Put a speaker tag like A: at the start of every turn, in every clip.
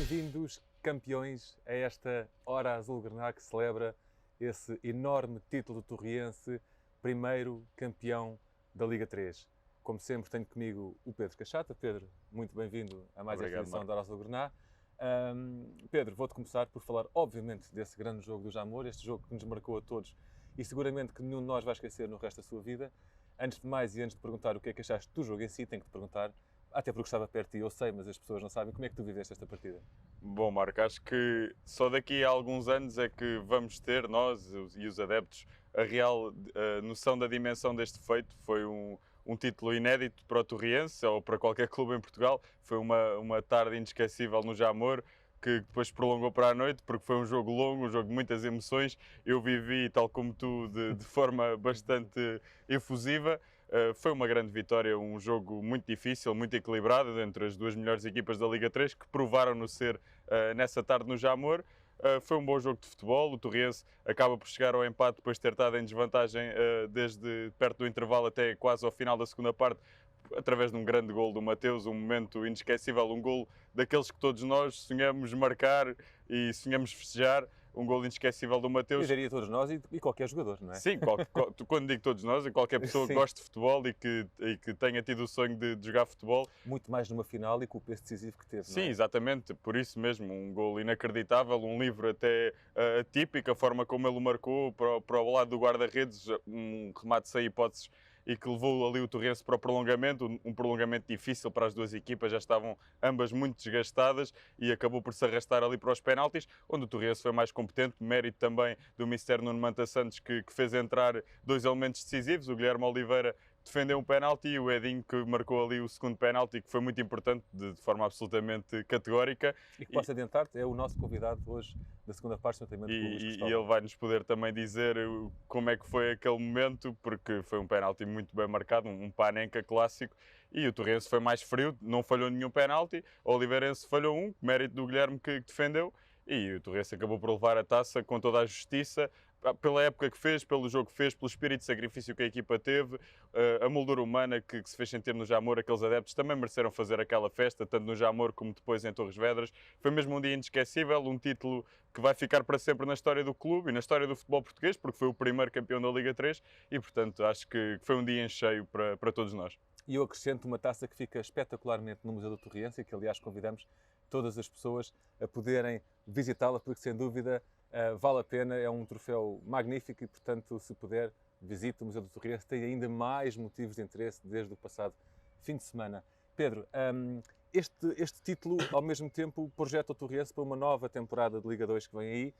A: Bem-vindos, campeões, a esta hora azul-grená que celebra esse enorme título do Torriense, primeiro campeão da Liga 3. Como sempre, tenho comigo o Pedro Cachata. Pedro, muito bem-vindo a mais esta edição da Hora Azul-Grená. Pedro, vou-te começar por falar, obviamente, desse grande jogo do Jamor, este jogo que nos marcou a todos e seguramente que nenhum de nós vai esquecer no resto da sua vida. Antes de mais e antes de perguntar o que é que achaste do jogo em si, tenho que te perguntar, até porque estava perto de ti, eu sei, mas as pessoas não sabem, como é que tu viveste esta partida?
B: Bom, Marco, acho que só daqui a alguns anos é que vamos ter, nós e os adeptos, a real noção da dimensão deste feito. Foi um título inédito para o Torriense ou para qualquer clube em Portugal. Foi uma tarde inesquecível no Jamor, que depois prolongou para a noite, porque foi um jogo longo, um jogo de muitas emoções. Eu vivi, tal como tu, de forma bastante efusiva. Foi uma grande vitória, um jogo muito difícil, muito equilibrado, entre as duas melhores equipas da Liga 3, que provaram-no ser nessa tarde no Jamor. Foi um bom jogo de futebol. O Torriense acaba por chegar ao empate depois de ter estado em desvantagem desde perto do intervalo até quase ao final da segunda parte, através de um grande gol do Mateus, um momento inesquecível, um gol daqueles que todos nós sonhamos marcar e sonhamos festejar, um gol inesquecível do Mateus.
A: Eu diria todos nós e qualquer jogador, não é?
B: Sim, quando digo todos nós, qualquer pessoa que goste de futebol e que tenha tido o sonho de jogar futebol.
A: Muito mais numa final e com o peso decisivo que teve,
B: Sim,
A: não é?
B: exatamente, por isso mesmo, um gol inacreditável, um livro até atípico, a forma como ele o marcou para o lado do guarda-redes, um remate sem hipóteses e que levou ali o Torriense para o prolongamento, um prolongamento difícil para as duas equipas, já estavam ambas muito desgastadas e acabou por se arrastar ali para os penaltis, onde o Torriense foi mais competente, mérito também do Mister Nuno Manta Santos, que fez entrar dois elementos decisivos, o Guilherme Oliveira defendeu um penalti e o Edinho que marcou ali o segundo penalti, que foi muito importante, de forma absolutamente categórica.
A: E que posso adiantar-te, é o nosso convidado hoje da segunda parte, juntamente com o Luís
B: E
A: Cristóvão.
B: ele vai-nos poder também dizer como é que foi aquele momento, porque foi um penalti muito bem marcado, um Panenka clássico, e o Torrense foi mais frio, não falhou nenhum penalti, o Oliveirense falhou um, mérito do Guilherme que defendeu, e o Torrense acabou por levar a taça com toda a justiça, pela época que fez, pelo jogo que fez, pelo espírito de sacrifício que a equipa teve, a moldura humana que se fez sentir no Jamor. Aqueles adeptos também mereceram fazer aquela festa, tanto no Jamor como depois em Torres Vedras. Foi mesmo um dia inesquecível, um título que vai ficar para sempre na história do clube e na história do futebol português, porque foi o primeiro campeão da Liga 3 e, portanto, acho que foi um dia em cheio para todos nós.
A: E eu acrescento uma taça que fica espetacularmente no Museu do Torriense e que, aliás, convidamos todas as pessoas a poderem visitá-la, porque, sem dúvida, vale a pena. É um troféu magnífico e, portanto, se puder, visite o Museu do Torriense. Tem ainda mais motivos de interesse desde o passado fim de semana. Pedro, este título, ao mesmo tempo, projeta o Torriense para uma nova temporada de Liga 2 que vem aí,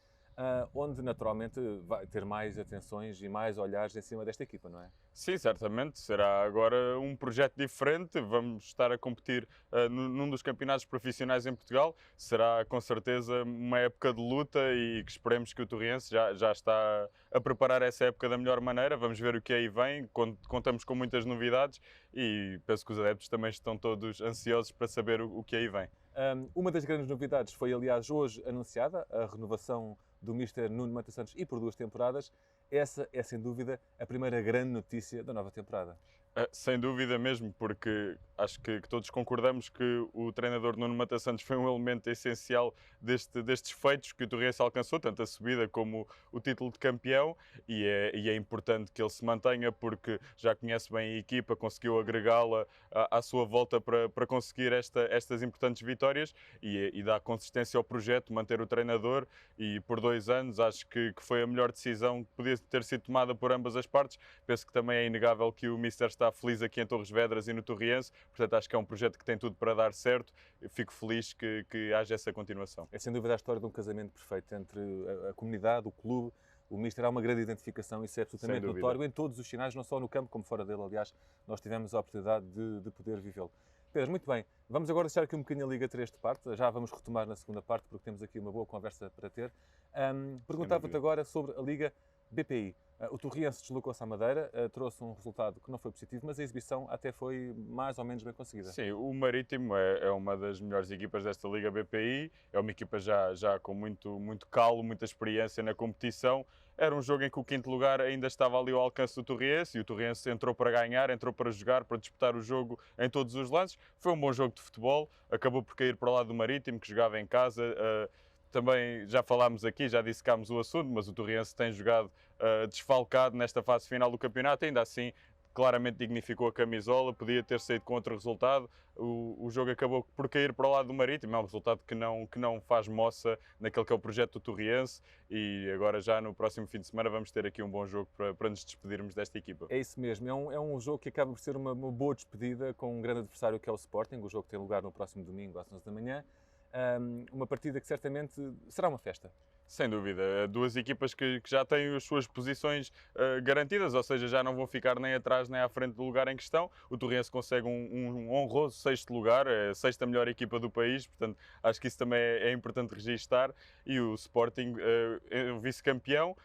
A: onde, naturalmente, vai ter mais atenções e mais olhares em cima desta equipa, não é?
B: Sim, certamente. Será agora um projeto diferente. Vamos estar a competir num dos campeonatos profissionais em Portugal. Será, com certeza, uma época de luta e que esperemos que o Torriense já está a preparar essa época da melhor maneira. Vamos ver o que aí vem. Contamos com muitas novidades e penso que os adeptos também estão todos ansiosos para saber o que aí vem.
A: Uma das grandes novidades foi, aliás, hoje anunciada, a renovação do Mister Nuno Manta Santos e por 2 temporadas. Essa é, sem dúvida, a primeira grande notícia da nova temporada.
B: Sem dúvida mesmo, porque acho que todos concordamos que o treinador Nuno Manta Santos foi um elemento essencial destes feitos que o Torriense alcançou, tanto a subida como o título de campeão, e é importante que ele se mantenha porque já conhece bem a equipa, conseguiu agregá-la à sua volta para conseguir estas importantes vitórias e dá consistência ao projeto, manter o treinador, e por 2 anos acho que foi a melhor decisão que podia ter sido tomada por ambas as partes. Penso que também é inegável que o Mister está feliz aqui em Torres Vedras e no Torriense, portanto acho que é um projeto que tem tudo para dar certo. Eu fico feliz que haja essa continuação.
A: É sem dúvida a história de um casamento perfeito entre a comunidade, o clube, o Mister. Há uma grande identificação, isso é absolutamente notório em todos os sinais, não só no campo como fora dele. Aliás, nós tivemos a oportunidade de poder vivê-lo. Pedro, muito bem. Vamos agora deixar aqui um bocadinho a Liga 3 de parte, já vamos retomar na segunda parte porque temos aqui uma boa conversa para ter. Perguntava-te agora sobre a Liga BPI. O Torriense deslocou-se à Madeira, trouxe um resultado que não foi positivo, mas a exibição até foi mais ou menos bem conseguida.
B: Sim, o Marítimo é uma das melhores equipas desta Liga BPI, é uma equipa já com muito calo, muita experiência na competição. Era um jogo em que o quinto lugar ainda estava ali ao alcance do Torriense e o Torriense entrou para ganhar, entrou para jogar, para disputar o jogo em todos os lances. Foi um bom jogo de futebol, acabou por cair para o lado do Marítimo, que jogava em casa. Também já falámos aqui, já dissecámos o assunto, mas o Torriense tem jogado desfalcado nesta fase final do campeonato, ainda assim claramente dignificou a camisola, podia ter saído com outro resultado. O jogo acabou por cair para o lado do Marítimo, é um resultado que não faz moça naquele que é o projeto do Torriense e agora já no próximo fim de semana vamos ter aqui um bom jogo para nos despedirmos desta equipa.
A: É isso mesmo, é um jogo que acaba por ser uma boa despedida com um grande adversário que é o Sporting, o jogo tem lugar no próximo domingo às 11 da manhã. Uma partida que certamente será uma festa.
B: Sem dúvida, duas equipas que já têm as suas posições garantidas, ou seja, já não vão ficar nem atrás nem à frente do lugar em questão. O Torriense consegue um honroso sexto lugar, é a sexta melhor equipa do país, portanto acho que isso também é importante registar. E o Sporting, o vice-campeão,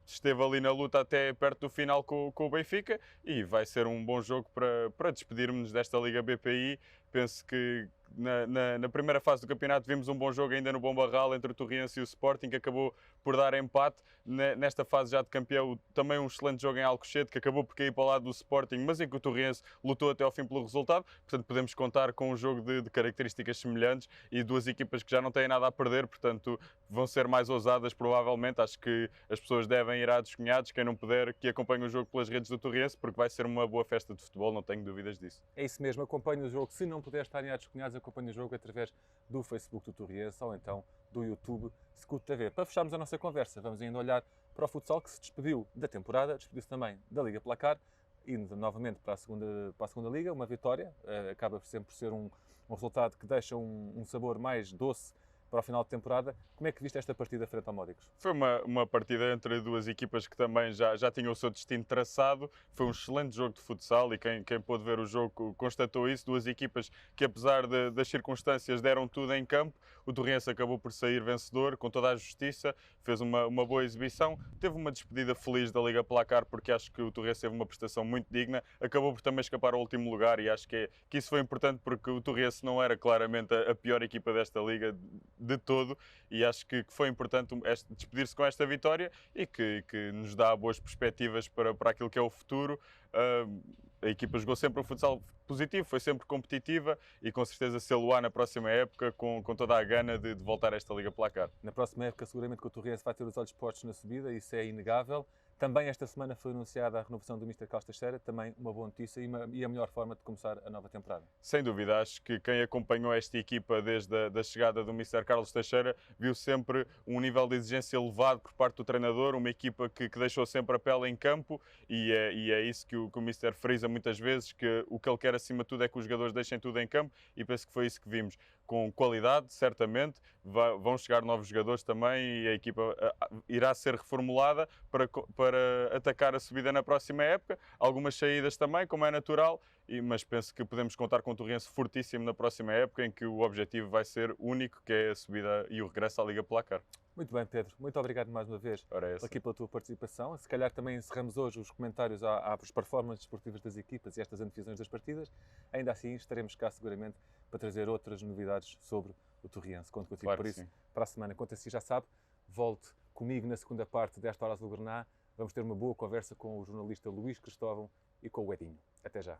B: esteve ali na luta até perto do final com o Benfica e vai ser um bom jogo para despedirmos desta Liga BPI. Penso que na primeira fase do campeonato vimos um bom jogo ainda no Bom Barral entre o Torriense e o Sporting, que acabou por dar empate. Nesta fase já de campeão, também um excelente jogo em Alcochete, que acabou por cair para o lado do Sporting, mas em que o Torriense lutou até ao fim pelo resultado. Portanto, podemos contar com um jogo de características semelhantes e duas equipas que já não têm nada a perder, portanto, vão ser mais ousadas provavelmente. Acho que as pessoas devem ir à dos Cunhados, quem não puder, que acompanhe o jogo pelas redes do Torriense, porque vai ser uma boa festa de futebol, não tenho dúvidas disso.
A: É isso mesmo, acompanhe o jogo. Se não puder estar em Atos Cunhados, acompanhe o jogo através do Facebook do Torriense ou então do YouTube Scoot TV. Para fecharmos a nossa conversa, vamos ainda olhar para o futsal que se despediu da temporada, despediu-se também da Liga Placar, indo novamente para a segunda Liga, uma vitória, acaba sempre por ser um resultado que deixa um sabor mais doce para o final de temporada. Como é que viste esta partida frente ao Módicos?
B: Foi uma partida entre duas equipas que também já tinham o seu destino traçado. Foi um excelente jogo de futsal e quem pôde ver o jogo constatou isso. Duas equipas que, apesar das circunstâncias, deram tudo em campo. O Torriense acabou por sair vencedor, com toda a justiça, fez uma boa exibição. Teve uma despedida feliz da Liga Placar, porque acho que o Torriense teve uma prestação muito digna. Acabou por também escapar ao último lugar e acho que isso foi importante, porque o Torriense não era claramente a pior equipa desta Liga de todo, e acho que foi importante despedir-se com esta vitória e que nos dá boas perspectivas para aquilo que é o futuro. A equipa jogou sempre um futsal positivo, foi sempre competitiva e com certeza sê-lo-á na próxima época com toda a gana de voltar a esta Liga Placar.
A: Na próxima época seguramente que o Torriense vai ter os olhos postos na subida, isso é inegável. Também esta semana foi anunciada a renovação do Mr. Carlos Teixeira, também uma boa notícia e a melhor forma de começar a nova temporada.
B: Sem dúvida, acho que quem acompanhou esta equipa desde a chegada do Mr. Carlos Teixeira viu sempre um nível de exigência elevado por parte do treinador, uma equipa que deixou sempre a pele em campo e é isso que o Mr. frisa muitas vezes, que o que ele quer acima de tudo é que os jogadores deixem tudo em campo e penso que foi isso que vimos. Com qualidade, certamente, vão chegar novos jogadores também e a equipa irá ser reformulada para atacar a subida na próxima época. Algumas saídas também, como é natural, mas penso que podemos contar com um Torriense fortíssimo na próxima época, em que o objetivo vai ser único, que é a subida e o regresso à Liga Placar.
A: Muito bem, Pedro. Muito obrigado mais uma vez aqui pela tua participação. Se calhar também encerramos hoje os comentários às performances esportivas das equipas e estas antevisões das partidas. Ainda assim, estaremos cá seguramente para trazer outras novidades sobre o Torriense. Conto contigo
B: Claro
A: por isso.
B: sim.
A: Para a semana, conta se já sabe, volte comigo na segunda parte desta Hora Azul Grená. Vamos ter uma boa conversa com o jornalista Luís Cristóvão e com o Edinho. Até já.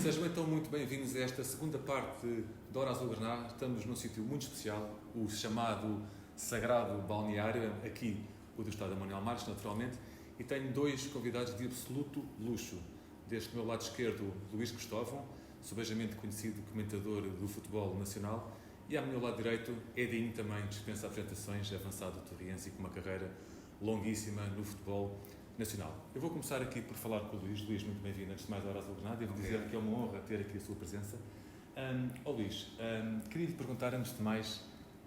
A: Sejam então muito bem-vindos a esta segunda parte da Hora Azul Grená. Estamos num sítio muito especial, o chamado Sagrado Balneário, aqui o do Estádio Manuel Marques, naturalmente, e tenho dois convidados de absoluto luxo. Deste meu lado esquerdo, Luís Cristóvão, subejamente conhecido comentador do futebol nacional, e ao meu lado direito, Edinho, também dispensa apresentações, avançado torriense e com uma carreira longuíssima no futebol nacional. Eu vou começar aqui por falar com o Luís. Luís, muito bem-vindo. Antes de mais, a Hora Azul Grená. Devo dizer que é uma honra ter aqui a sua presença. Luís, queria lhe perguntar, antes de mais,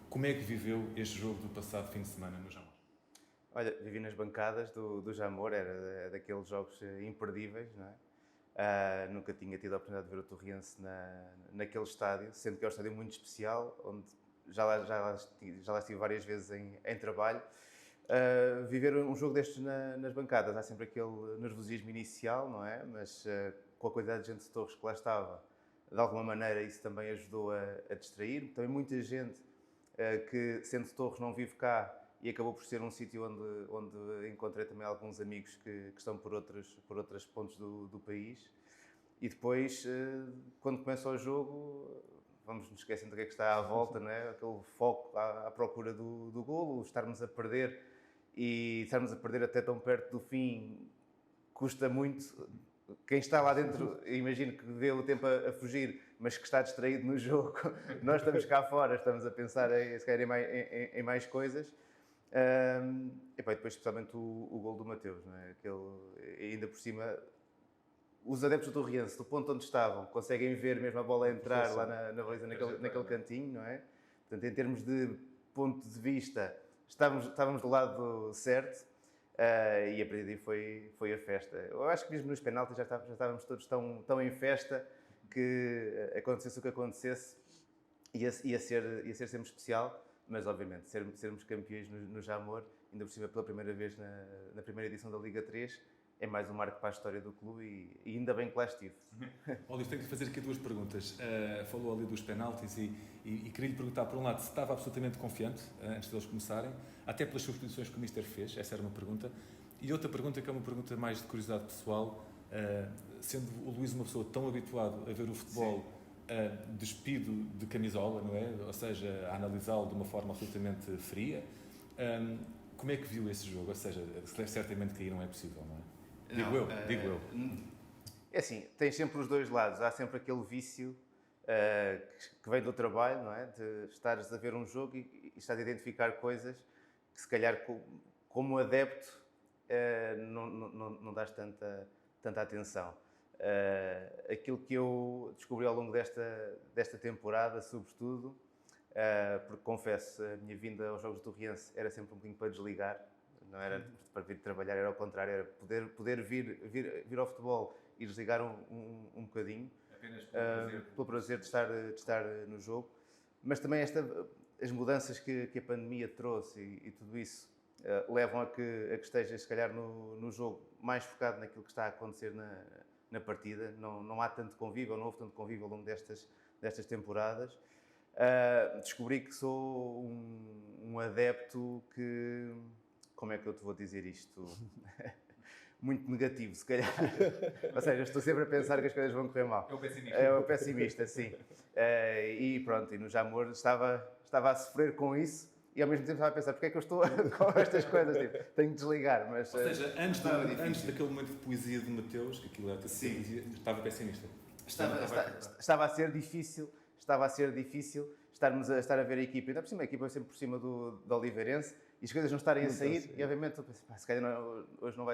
A: como é que viveu este jogo do passado fim de semana no Jamor?
C: Olha, vivi nas bancadas do Jamor, era daqueles jogos imperdíveis, não é? Nunca tinha tido a oportunidade de ver o Torriense naquele estádio, sendo que é um estádio muito especial, onde já lá estive várias vezes em trabalho. viver um jogo destes nas bancadas. Há sempre aquele nervosismo inicial, não é? Mas com a quantidade de gente de Torres que lá estava, de alguma maneira isso também ajudou a distrair. Também muita gente que, sendo de Torres, não vive cá e acabou por ser um sítio onde encontrei também alguns amigos que estão por outros pontos do país. E depois, quando começa o jogo, vamos nos esquecendo do que é que está à volta, não é? Aquele foco à procura do golo, estarmos a perder até tão perto do fim, custa muito. Quem está lá dentro, imagino que vê o tempo a fugir, mas que está distraído no jogo. Nós estamos cá fora, estamos a pensar se calhar em mais coisas. E depois, especialmente, o golo do Mateus, não é? Ainda por cima, os adeptos do Torriense, do ponto onde estavam, conseguem ver mesmo a bola entrar lá na baliza, naquele cantinho, não é? Portanto, em termos de ponto de vista, estávamos do lado certo. E a partir daí foi a festa. Eu acho que mesmo nos penaltis já estávamos todos tão em festa que acontecesse o que acontecesse, ia ser sempre especial, mas obviamente sermos campeões no Jamor, ainda por cima pela primeira vez na primeira edição da Liga 3, é mais um marco para a história do clube e ainda bem que lá estive.
D: Oliver, tenho que fazer aqui duas perguntas. Falou ali dos penaltis e queria lhe perguntar, por um lado, se estava absolutamente confiante antes deles começarem, até pelas substituições que o Mister fez, essa era uma pergunta. E outra pergunta, que é uma pergunta mais de curiosidade pessoal, sendo o Luís uma pessoa tão habituado a ver o futebol despido de camisola, não é? Ou seja, a analisá-lo de uma forma absolutamente fria, como é que viu esse jogo? Ou seja, certamente que aí não é possível, não é? Digo eu.
C: É assim, tens sempre os dois lados. Há sempre aquele vício que vem do trabalho, não é? De estares a ver um jogo e estás a identificar coisas que se calhar como adepto não dás tanta atenção. Aquilo que eu descobri ao longo desta temporada, sobretudo, porque confesso, a minha vinda aos Jogos do Torriense era sempre um bocadinho para desligar, não era para vir trabalhar, era ao contrário, era poder vir ao futebol e desligar um bocadinho.
D: Apenas
C: pelo prazer de estar no jogo. Mas também as mudanças que a pandemia trouxe e tudo isso levam a que estejas, se calhar, no jogo mais focado naquilo que está a acontecer na partida. Não há tanto convívio, não houve tanto convívio ao longo destas temporadas. Descobri que sou um adepto que... Como é que eu te vou dizer isto? Muito negativo, se calhar. Ou seja, estou sempre a pensar que as coisas vão correr mal.
D: É o pessimista.
C: É o pessimista, sim. E pronto, e no Jamor estava a sofrer com isso e ao mesmo tempo estava a pensar, porque é que eu estou com estas coisas? Tipo, tenho que desligar, mas...
D: Ou seja, antes daquele momento de poesia de Mateus, que aquilo era poesia, estava pessimista.
C: Estava a ser difícil estar a ver a equipa. Ainda por cima, a equipa é sempre por cima do Oliveirense e as coisas não estarem a sair e obviamente eu pensei, se calhar hoje não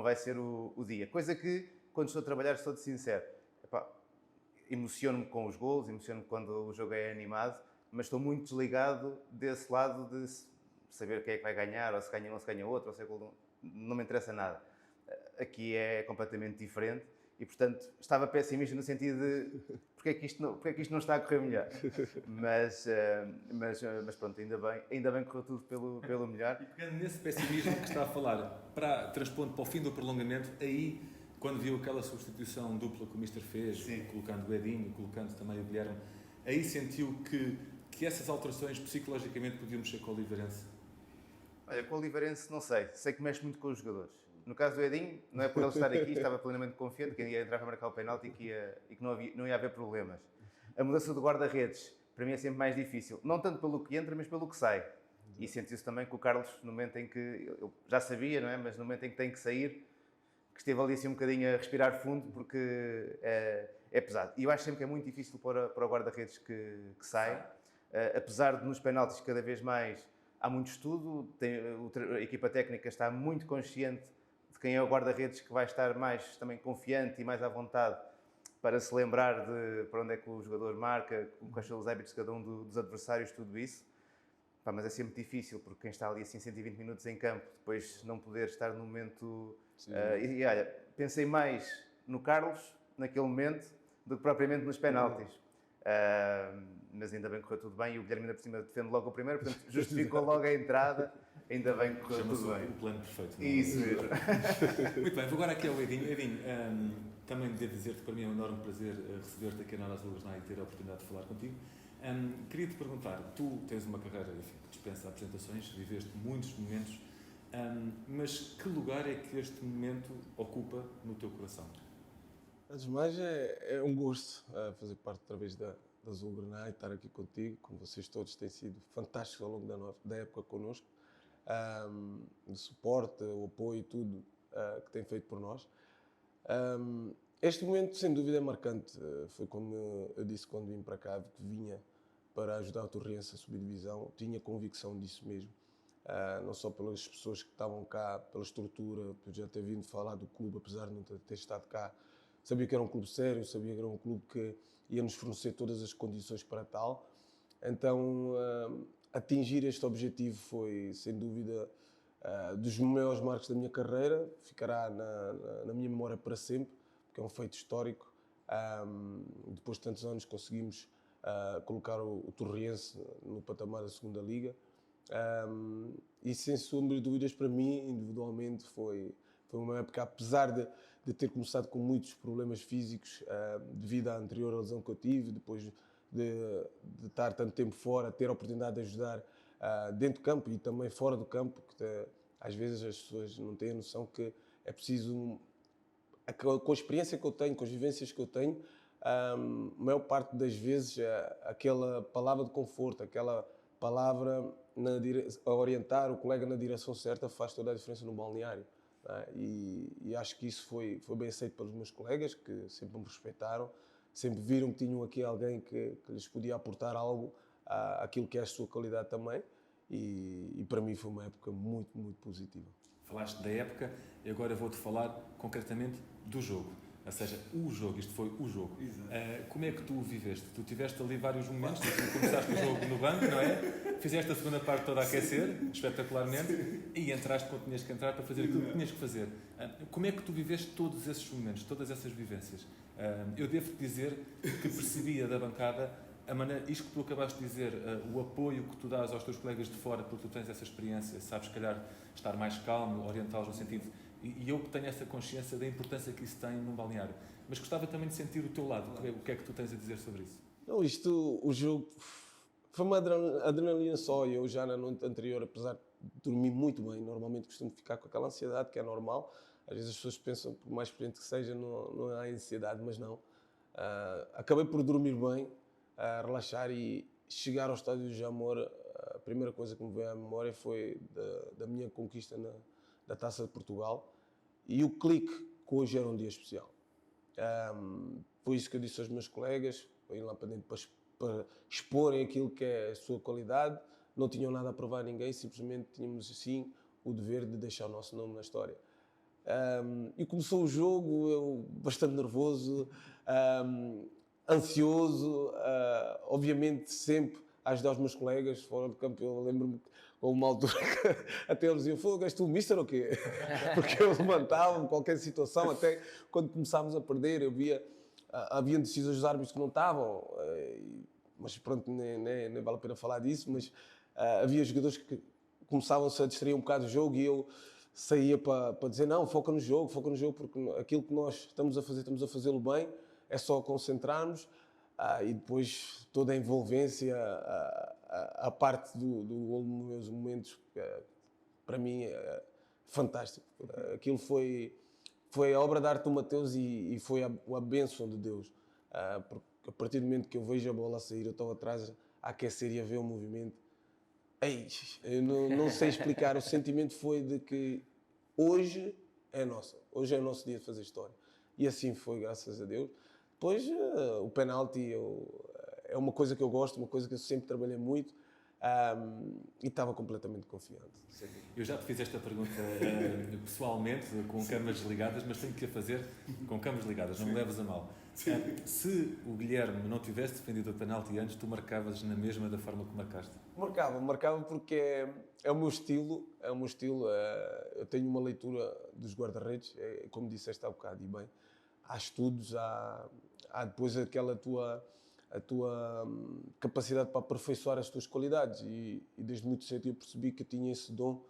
C: vai ser o dia. Coisa que, quando estou a trabalhar, sou-te sincero, emociono-me com os golos, emociono-me quando o jogo é animado, mas estou muito desligado desse lado de saber quem é que vai ganhar, ou se ganha um ou se ganha outro, ou se não me interessa nada. Aqui é completamente diferente e, portanto, estava pessimista no sentido de porque é que isto não está a correr melhor. Mas pronto, ainda bem que correu tudo pelo melhor.
D: E pegando nesse pessimismo que está a falar, transpondo para o fim do prolongamento, aí, quando viu aquela substituição dupla que o Mister fez, sim, colocando o Edinho, colocando também o Guilherme, aí sentiu que essas alterações psicologicamente podiam mexer com o Oliveirense?
C: Olha, com o Oliveirense não sei. Sei que mexe muito com os jogadores. No caso do Edinho, não é por ele estar aqui, estava plenamente confiante que ia entrar para marcar o penalti e que não ia haver problemas. A mudança do guarda-redes, para mim, é sempre mais difícil. Não tanto pelo que entra, mas pelo que sai. E sentiu-se também que o Carlos, no momento em que... Eu já sabia, não é? Mas no momento em que tem que sair, que esteve ali assim um bocadinho a respirar fundo, porque é pesado. E eu acho sempre que é muito difícil para o guarda-redes que sai. Apesar de nos penaltis cada vez mais há muito estudo, a equipa técnica está muito consciente de quem é o guarda-redes que vai estar mais também confiante e mais à vontade para se lembrar de para onde é que o jogador marca, quais são os hábitos de cada um dos adversários, tudo isso. Mas é sempre difícil, porque quem está ali assim 120 minutos em campo, depois não poder estar no momento... E olha, pensei mais no Carlos, naquele momento, do que propriamente nos penaltis. Mas ainda bem que correu tudo bem e o Guilherme ainda por cima defende logo o primeiro, portanto justificou logo a entrada Ainda bem que correu tudo bem.
D: O plano perfeito. Não é?
C: Isso mesmo.
D: Muito bem, vou agora aqui ao Edinho. Edinho, também devo dizer que para mim é um enorme prazer receber-te aqui na Horas Azulgrana e ter a oportunidade de falar contigo. Queria-te perguntar, tu tens uma carreira, enfim, que dispensa apresentações, viveste muitos momentos, mas que lugar é que este momento ocupa no teu coração?
E: Antes de mais, é um gosto fazer parte outra vez da Azulgrana e estar aqui contigo, como vocês todos têm sido fantásticos ao longo da época connosco, de suporte, o apoio e tudo que têm feito por nós. Este momento, sem dúvida, é marcante. Foi como eu disse quando vim para cá, que vinha para ajudar o Torriense a subir divisão, tinha convicção disso mesmo. Não só pelas pessoas que estavam cá, pela estrutura, por já ter vindo falar do clube, apesar de não ter estado cá. Sabia que era um clube sério, sabia que era um clube que ia nos fornecer todas as condições para tal. Então, atingir este objetivo foi, sem dúvida, dos maiores marcos da minha carreira. Ficará na minha memória para sempre, porque é um feito histórico. Depois de tantos anos conseguimos colocar o Torriense no patamar da segunda Liga. E sem sombra de dúvidas, para mim, individualmente, foi uma época, apesar de ter começado com muitos problemas físicos devido à anterior lesão que eu tive, depois de estar tanto tempo fora, ter a oportunidade de ajudar dentro do campo e também fora do campo, que às vezes as pessoas não têm a noção que é preciso, com a experiência que eu tenho, com as vivências que eu tenho, a maior parte das vezes aquela palavra de conforto, aquela palavra a orientar o colega na direção certa faz toda a diferença no balneário. E acho que isso foi bem aceito pelos meus colegas, que sempre me respeitaram, sempre viram que tinham aqui alguém que lhes podia aportar algo àquilo que é a sua qualidade também, e para mim foi uma época muito, muito positiva.
D: Falaste da época e agora vou-te falar concretamente do jogo. Ou seja, o jogo, isto foi o jogo. Como é que tu o viveste? Tu tiveste ali vários momentos, tu começaste o jogo no banco, não é? Fizeste a segunda parte toda a aquecer, espetacularmente, e entraste quando tinhas que entrar para fazer aquilo que tinhas que fazer. Como é que tu viveste todos esses momentos, todas essas vivências? Eu devo-te dizer que percebia da bancada a maneira, isto que tu acabaste de dizer, o apoio que tu dás aos teus colegas de fora, porque tu tens essa experiência, sabes, se calhar, estar mais calmo, orientá-los no sentido. E eu tenho essa consciência da importância que isso tem num balneário. Mas gostava também de sentir o teu lado. O que é que tu tens a dizer sobre isso?
E: Não, o jogo foi uma adrenalina só. Eu já na noite anterior, apesar de dormir muito bem, normalmente costumo ficar com aquela ansiedade que é normal. Às vezes as pessoas pensam, por mais experiente que seja, não há ansiedade, mas não. Acabei por dormir bem, relaxar e chegar ao estádio de Jamor. A primeira coisa que me veio à memória foi da minha conquista da Taça de Portugal, e o clique que hoje era um dia especial. Foi isso que eu disse aos meus colegas, para ir lá para dentro para exporem aquilo que é a sua qualidade. Não tinham nada a provar a ninguém, simplesmente tínhamos assim o dever de deixar o nosso nome na história. E começou o jogo, eu bastante nervoso, ansioso, obviamente sempre a ajudar os meus colegas fora do campo. Eu lembro-me com uma altura que até eles diziam: "Fogo, és tu o mister ou quê?" Porque eu levantava-me qualquer situação, até quando começámos a perder, havia decisões dos árbitros que não estavam, mas pronto, nem vale a pena falar disso, mas havia jogadores que começavam-se a distrair um bocado do jogo e eu saía para dizer: "Não, foca no jogo, porque aquilo que nós estamos a fazê-lo bem, é só concentrarmos." E depois toda a envolvência, a parte do golo nos meus momentos, para mim é fantástico. Aquilo foi a obra de arte do Mateus e foi a bênção de Deus. Porque a partir do momento que eu vejo a bola a sair, eu estou atrás a aquecer e a ver o movimento. Eu não sei explicar, o sentimento foi de que hoje é o nosso dia de fazer história. E assim foi, graças a Deus. Depois, o penalti é uma coisa que eu gosto, uma coisa que eu sempre trabalhei muito, e estava completamente confiante.
D: Eu já te fiz esta pergunta pessoalmente, com câmaras ligadas, mas tenho que a fazer com câmaras ligadas, não me leves a mal. Se o Guilherme não tivesse defendido o penalti antes, tu marcavas na mesma da forma que marcaste?
E: Marcava porque é o meu estilo, eu tenho uma leitura dos guarda-redes, como disseste há bocado, e bem, há estudos, há depois a tua capacidade para aperfeiçoar as tuas qualidades, e desde muito cedo eu percebi que eu tinha esse dom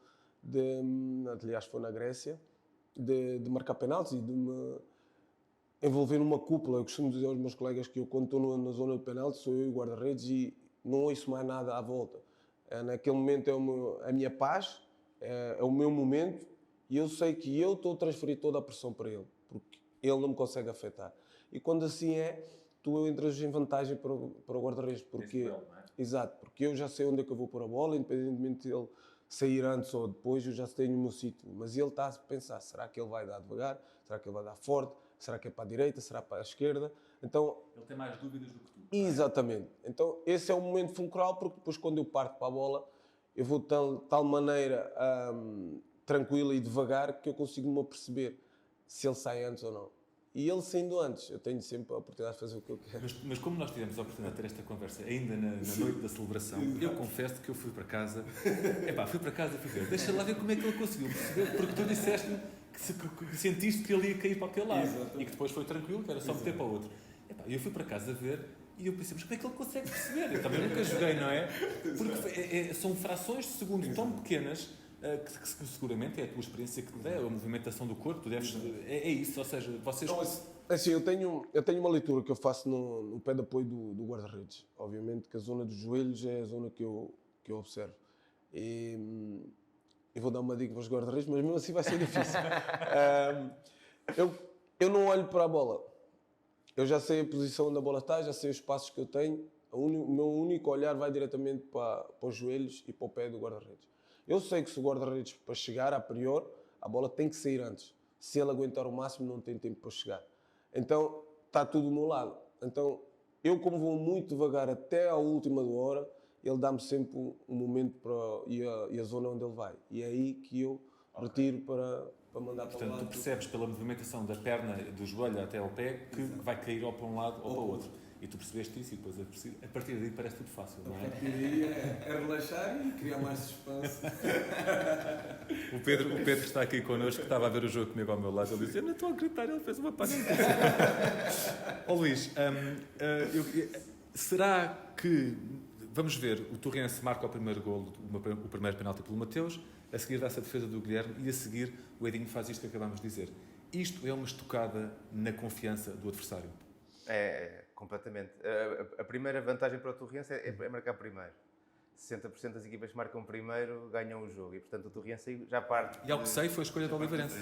E: aliás foi na Grécia, de marcar penaltis e de me envolver numa cúpula. Eu costumo dizer aos meus colegas que eu, quando estou na zona de penaltis, sou eu e o guarda-redes e não ouço mais nada à volta. Naquele momento é a minha paz, é o meu momento, e eu sei que eu estou a transferir toda a pressão para ele, porque ele não me consegue afetar. E quando assim tu entras em vantagem para o guarda-redes, porque...
D: Duelo, não é?
E: Exato, porque eu já sei onde é que eu vou pôr a bola, independentemente de ele sair antes ou depois, eu já tenho o meu sítio. Mas ele está a pensar, será que ele vai dar devagar? Será que ele vai dar forte? Será que é para a direita? Será para a esquerda? Então,
D: Ele tem mais dúvidas do que tu.
E: exatamente. Então, esse é o momento fulcral, porque depois, quando eu parto para a bola, eu vou de tal maneira tranquila e devagar que eu consigo me aperceber se ele sai antes ou não. E ele saindo antes, eu tenho sempre a oportunidade de fazer o que eu quero.
D: Mas como nós tivemos a oportunidade de ter esta conversa ainda na noite da celebração, eu confesso que eu fui para casa, fui ver, deixa lá ver como é que ele conseguiu perceber, porque tu disseste-me que sentiste que ele ia cair para aquele lado. Exatamente. E que depois foi tranquilo, que era só meter para o outro. Eu fui para casa ver e eu pensei, mas como é que ele consegue perceber? Eu também nunca joguei, não é? Porque são frações de segundo tão pequenas que seguramente é a tua experiência que te dá, a movimentação do corpo, tu deves... É isso, ou seja, vocês...
E: Assim, eu tenho uma leitura que eu faço no pé de apoio do guarda-redes. Obviamente que a zona dos joelhos é a zona que eu observo. E eu vou dar uma dica para os guarda-redes, mas mesmo assim vai ser difícil. Eu não olho para a bola. Eu já sei a posição onde a bola está, já sei os passos que eu tenho. O meu único olhar vai diretamente para os joelhos e para o pé do guarda-redes. Eu sei que se o guarda-redes para chegar a priori, a bola tem que sair antes. Se ele aguentar o máximo, não tem tempo para chegar. Então, está tudo do meu lado. Então, eu como vou muito devagar até à última hora, ele dá-me sempre um momento e a zona onde ele vai. E é aí que eu retiro para mandar para o lado.
D: Portanto, tu percebes pela movimentação da perna, do joelho até ao pé, que vai cair ou para um lado ou para o outro. E tu percebeste isso e depois a partir daí parece tudo fácil, não é?
E: A partir daí é relaxar e criar mais suspense.
D: O Pedro que está aqui connosco, que estava a ver o jogo comigo ao meu lado, ele disse, eu não estou a gritar, ele fez uma panenca. Luís, será que, vamos ver, o Torrense marca o primeiro golo, o primeiro penalti pelo Mateus, a seguir dá-se a defesa do Guilherme e a seguir o Edinho faz isto que acabámos de dizer. Isto é uma estocada na confiança do adversário?
C: Completamente. A primeira vantagem para o Torrense é marcar primeiro. 60% das equipas que marcam primeiro ganham o jogo e, portanto, o Torrense já parte...
D: E ao que sei foi a escolha do Oliveirense.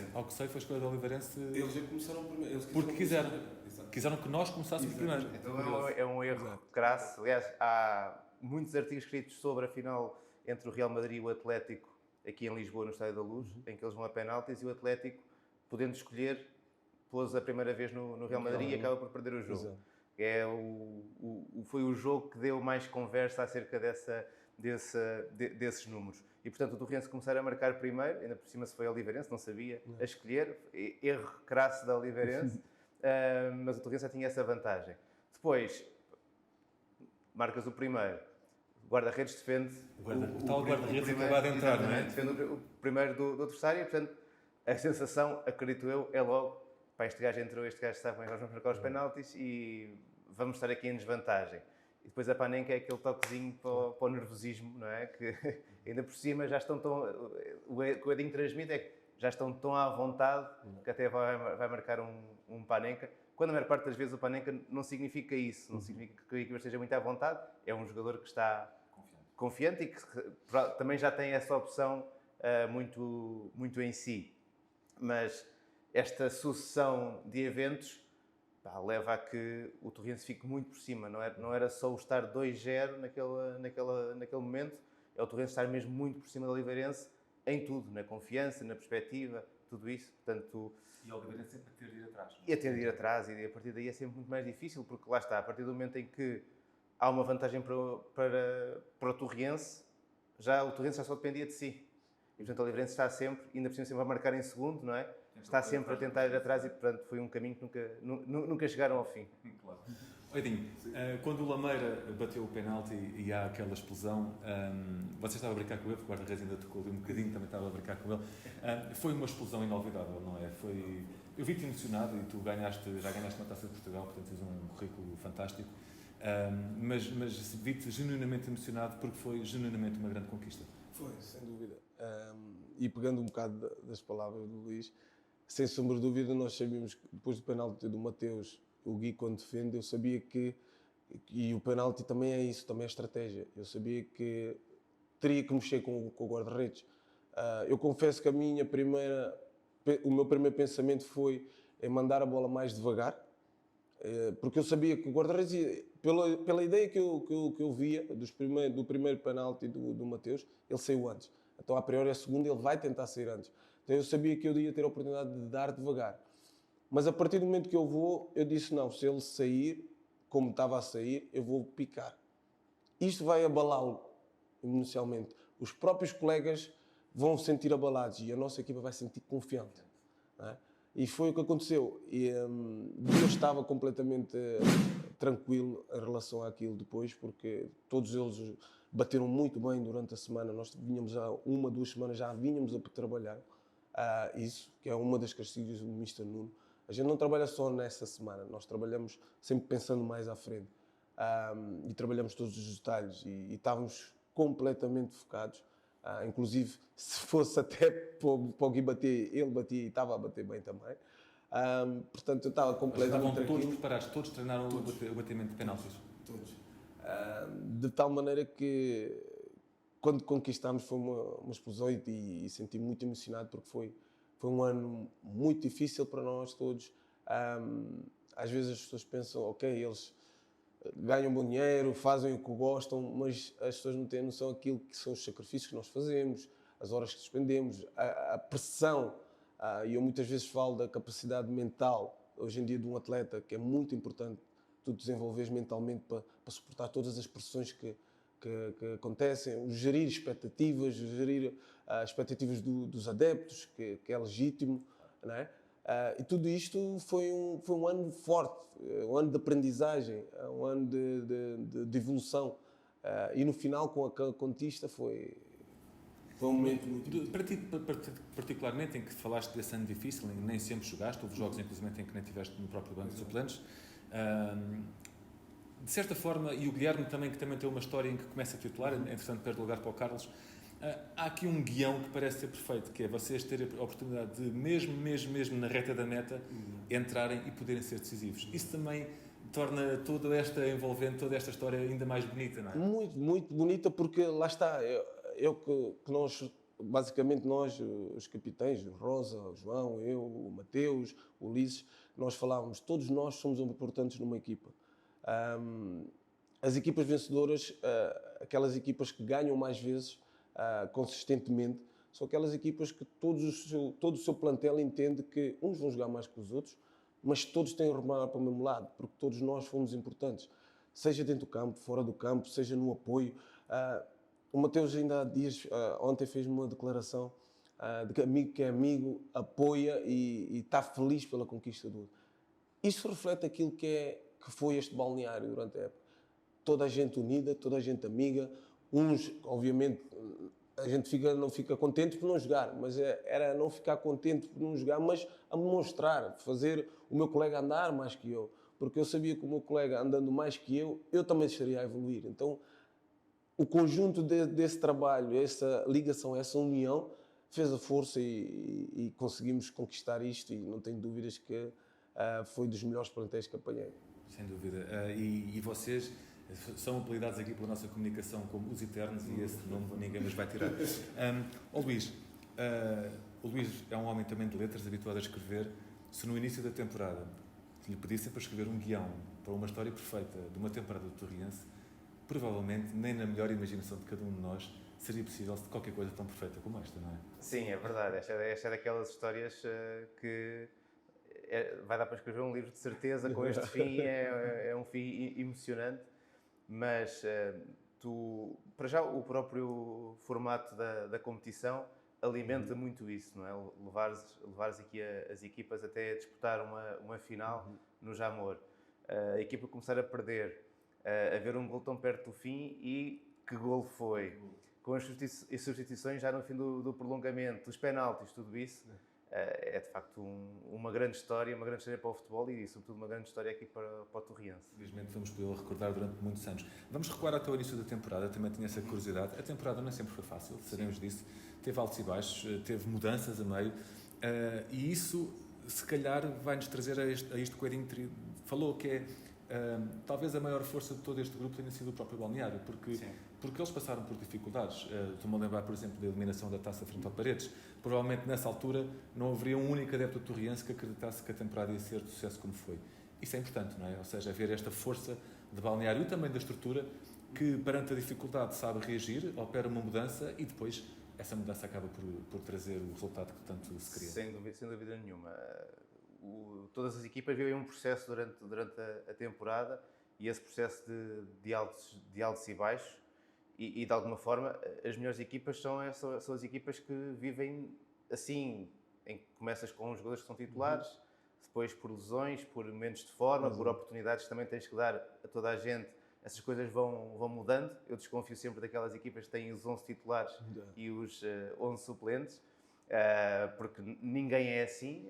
E: Eles já começaram primeiro.
D: Porque quiseram. Quiseram que nós começássemos primeiro.
C: Então é um erro crasso. Aliás, há muitos artigos escritos sobre a final entre o Real Madrid e o Atlético aqui em Lisboa, no Estádio da Luz, em que eles vão a penaltis e o Atlético, podendo escolher, pôs a primeira vez no Real Madrid e acaba por perder o jogo.
E: Exato.
C: Foi o jogo que deu mais conversa acerca desses números. E, portanto, o Torrense começar a marcar primeiro, ainda por cima se foi a Oliveirense, não sabia, a escolher, erro crasso da Oliveirense, mas o Torrense já tinha essa vantagem. Depois, marcas o primeiro, o guarda-redes defende...
D: O tal guarda-redes acabado de entrar, não é?
C: Defende o primeiro do adversário, e, portanto, a sensação, acredito eu, é logo, este gajo entrou, este gajo sabe como é que nós vamos marcar os penaltis e vamos estar aqui em desvantagem. E depois a panenca é aquele toquezinho para o nervosismo, não é? Que ainda por cima já estão tão... O que o Edinho transmite é que já estão tão à vontade que até vai marcar um panenca. Quando a maior parte das vezes o panenca não significa isso, não significa que a equipa esteja muito à vontade, é um jogador que está confiante e que também já tem essa opção muito em si. Mas esta sucessão de eventos leva a que o Torrense fique muito por cima. Não era só o estar 2-0 naquele momento, é o Torrense estar mesmo muito por cima do Oliveirense em tudo, na confiança, na perspectiva, tudo isso. Portanto,
D: e o Oliveirense sempre a ter de ir atrás. Não é?
C: E a ter de ir atrás, e a partir daí é sempre muito mais difícil, porque lá está, a partir do momento em que há uma vantagem para o Torrense, o Torrense já só dependia de si. E, portanto, o Oliveirense está sempre, ainda por cima sempre a marcar em segundo, não é? Está sempre a tentar ir atrás e, portanto, foi um caminho que nunca chegaram ao fim.
D: Claro. Edinho, quando o Lameira bateu o penalti e há aquela explosão, você estava a brincar com ele, porque o guarda-redes ainda tocou ali um bocadinho, também estava a brincar com ele. Foi uma explosão inolvidável, não é? Eu vi-te emocionado e tu já ganhaste uma Taça de Portugal, portanto tens um currículo fantástico, mas vi-te genuinamente emocionado porque foi genuinamente uma grande conquista.
E: Foi, sem dúvida. E pegando um bocado das palavras do Luís, sem sombra de dúvida, nós sabíamos que depois do penalti do Mateus, o Gui quando defende, eu sabia que, e o penalti também é isso, também é estratégia, eu sabia que teria que mexer com o guarda-redes. Eu confesso que o meu primeiro pensamento foi em mandar a bola mais devagar, porque eu sabia que o guarda-redes, pela ideia que eu via do primeiro penalti do Mateus, ele saiu antes. Então, a priori, a segunda ele vai tentar sair antes. Então, eu sabia que eu ia ter a oportunidade de dar devagar. Mas a partir do momento que eu disse não, se ele sair, como estava a sair, eu vou picar. Isto vai abalá-lo inicialmente. Os próprios colegas vão se sentir abalados e a nossa equipa vai se sentir confiante. Não é? E foi o que aconteceu. Eu estava completamente tranquilo em relação àquilo depois, porque todos eles bateram muito bem durante a semana. Nós vinhamos há 1-2 semanas, já vínhamos a trabalhar isso, que é uma das características do Mr. Nuno. A gente não trabalha só nessa semana, nós trabalhamos sempre pensando mais à frente. E trabalhamos todos os detalhes e estávamos completamente focados. Inclusive, se fosse até para o Gui bater, ele batia e estava a bater bem também. Portanto, eu estava completamente
D: Estavam
E: tranquilo.
D: todos preparados, todos treinaram o batimento de penaltis.
E: Todos. De tal maneira que, quando conquistámos, foi uma explosão e senti muito emocionado, porque foi um ano muito difícil para nós todos. Às vezes as pessoas pensam, ok, eles ganham bom dinheiro, fazem o que gostam, mas as pessoas não têm noção daquilo que são os sacrifícios que nós fazemos, as horas que despendemos, a pressão. E eu muitas vezes falo da capacidade mental, hoje em dia, de um atleta, que é muito importante tu desenvolveres mentalmente para suportar todas as pressões que acontecem, gerir expectativas, gerir expectativas dos adeptos, que é legítimo, não é? E tudo isto foi um ano forte, um ano de aprendizagem, um ano de evolução. E no final, com a conquista, foi um momento muito...
D: Para ti, particularmente, em que falaste desse ano difícil, em que nem sempre jogaste, houve jogos, inclusive, em que nem estiveste no próprio banco de suplentes, de certa forma, e o Guilherme também, que também tem uma história em que começa a titular, entretanto perde lugar para o Carlos, há aqui um guião que parece ser perfeito, que é vocês terem a oportunidade de, mesmo na reta da meta, entrarem e poderem ser decisivos. Isso também torna toda esta envolvente, toda esta história ainda mais bonita, não é?
E: Muito, muito bonita, porque lá está, que nós, basicamente nós, os capitães, o Rosa, o João, eu, o Mateus, o Ulisses, nós falávamos, todos nós somos importantes numa equipa. As equipas vencedoras, aquelas equipas que ganham mais vezes, consistentemente, são aquelas equipas que todo o seu plantel entende que uns vão jogar mais que os outros, mas todos têm que remar para o mesmo lado, porque todos nós fomos importantes, seja dentro do campo, fora do campo, seja no apoio. O Mateus ainda há dias, ontem fez-me uma declaração de que amigo que é amigo, apoia e está feliz pela conquista do outro. Isso reflete aquilo que foi este balneário durante a época. Toda a gente unida, toda a gente amiga. Uns, obviamente, a gente não fica contente por não jogar, mas era não ficar contente por não jogar, mas a demonstrar, fazer o meu colega andar mais que eu, porque eu sabia que o meu colega andando mais que eu também estaria a evoluir. Então, o conjunto desse trabalho, essa ligação, essa união, fez a força e conseguimos conquistar isto, e não tenho dúvidas que foi dos melhores plantéis que apanhei.
D: Sem dúvida. E vocês são apelidados aqui pela nossa comunicação como os Eternos, e esse nome ninguém nos vai tirar. Luís, o Luís é um homem também de letras, habituado a escrever. Se no início da temporada lhe pedissem para escrever um guião para uma história perfeita de uma temporada do Torriense, provavelmente nem na melhor imaginação de cada um de nós seria possível qualquer coisa tão perfeita como esta, não é?
C: Sim, é verdade. Esta é daquelas histórias que vai dar para escrever um livro de certeza com este fim. É um fim emocionante, mas para já o próprio formato da competição alimenta muito isso, não é? Levares aqui as equipas até a disputar uma final no Jamor. A equipa começar a perder, a ver um gol tão perto do fim, e que gol foi! Com as substituições já no fim do prolongamento, os penaltis, tudo isso, é de facto uma grande história para o futebol e sobretudo uma grande história aqui para o Torriense.
D: Felizmente vamos podê-lo recordar durante muitos anos. Vamos recuar até o início da temporada, também tinha essa curiosidade. A temporada não sempre foi fácil, sabemos disso. Teve altos e baixos, teve mudanças a meio e isso, se calhar, vai-nos trazer a isto que o Edinho falou, que é talvez a maior força de todo este grupo tenha sido o próprio balneário, porque eles passaram por dificuldades. Estou-me a lembrar, por exemplo, da eliminação da Taça frente ao Paredes. Provavelmente, nessa altura, não haveria um único adepto do Torriense que acreditasse que a temporada ia ser de sucesso como foi. Isso é importante, não é? Ou seja, haver esta força de balneário e também da estrutura que, perante a dificuldade, sabe reagir, opera uma mudança e depois essa mudança acaba por trazer o resultado que tanto se queria.
C: Sem dúvida nenhuma. Todas as equipas vivem um processo durante a temporada e esse processo de altos e baixos e de alguma forma as melhores equipas são as equipas que vivem assim, em que começas com os jogadores que são titulares, depois por lesões, por momentos de forma, por oportunidades que também tens que dar a toda a gente. Essas coisas vão mudando. Eu desconfio sempre daquelas equipas que têm os 11 titulares e os 11 suplentes. Porque ninguém é assim,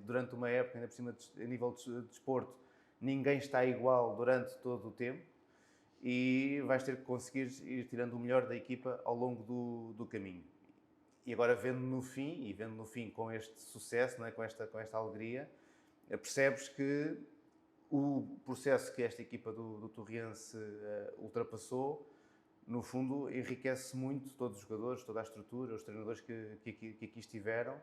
C: durante uma época, ainda por cima a nível de desporto, ninguém está igual durante todo o tempo e vais ter que conseguir ir tirando o melhor da equipa ao longo do caminho. E agora vendo no fim com este sucesso, não é? com esta alegria, percebes que o processo que esta equipa do Torriense ultrapassou, no fundo, enriquece muito todos os jogadores, toda a estrutura, os treinadores que aqui estiveram,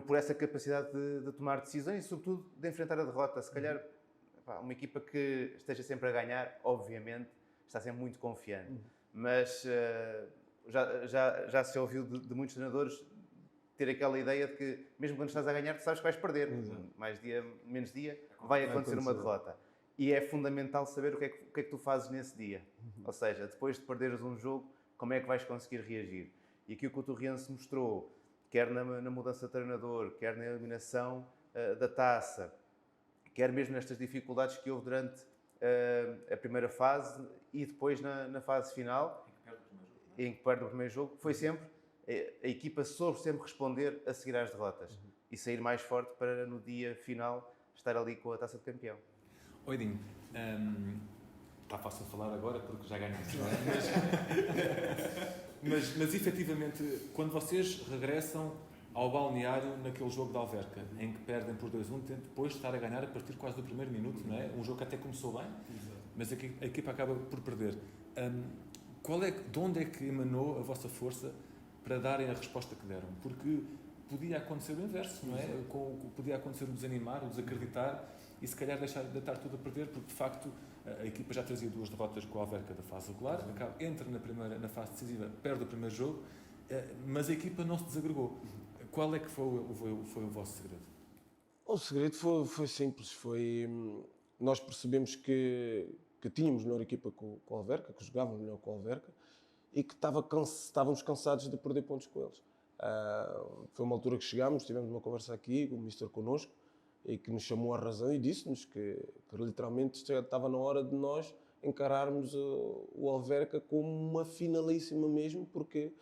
C: por essa capacidade de tomar decisões e, sobretudo, de enfrentar a derrota. Se calhar, uma equipa que esteja sempre a ganhar, obviamente, está sempre muito confiante. Mas já se ouviu de muitos treinadores ter aquela ideia de que, mesmo quando estás a ganhar, tu sabes que vais perder. Mais dia, menos dia, vai acontecer uma derrota. E é fundamental saber o que é que tu fazes nesse dia. Ou seja, depois de perderes um jogo, como é que vais conseguir reagir? E aqui o que o Torriense mostrou, quer na mudança de treinador, quer na eliminação da taça, quer mesmo nestas dificuldades que houve durante a primeira fase e depois na fase final, em que perde o primeiro jogo, foi sempre, a equipa soube sempre responder a seguir às derrotas e sair mais forte para no dia final estar ali com a taça de campeão.
D: Oi, Edinho, está fácil falar agora porque já ganhaste, não é? Mas efetivamente, quando vocês regressam ao balneário naquele jogo de Alverca, em que perdem por 2-1, depois de estar a ganhar a partir quase do primeiro minuto, não é? Um jogo que até começou bem, mas a equipa acaba por perder. De onde é que emanou a vossa força para darem a resposta que deram? Porque podia acontecer o inverso, não é? Podia acontecer o desanimar, o desacreditar, e se calhar deixar de estar tudo a perder, porque de facto a equipa já trazia 2 derrotas com a Alverca da fase regular, entra na fase decisiva, perde o primeiro jogo, mas a equipa não se desagregou. Qual é que foi o vosso segredo?
E: O segredo foi simples, nós percebemos que tínhamos melhor equipa com a Alverca, que jogávamos melhor com a Alverca e que estávamos cansados de perder pontos com eles. Foi uma altura que chegámos, tivemos uma conversa aqui com o Mister connosco, e que nos chamou a razão e disse-nos que literalmente já estava na hora de nós encararmos o Alverca como uma finalíssima mesmo, porque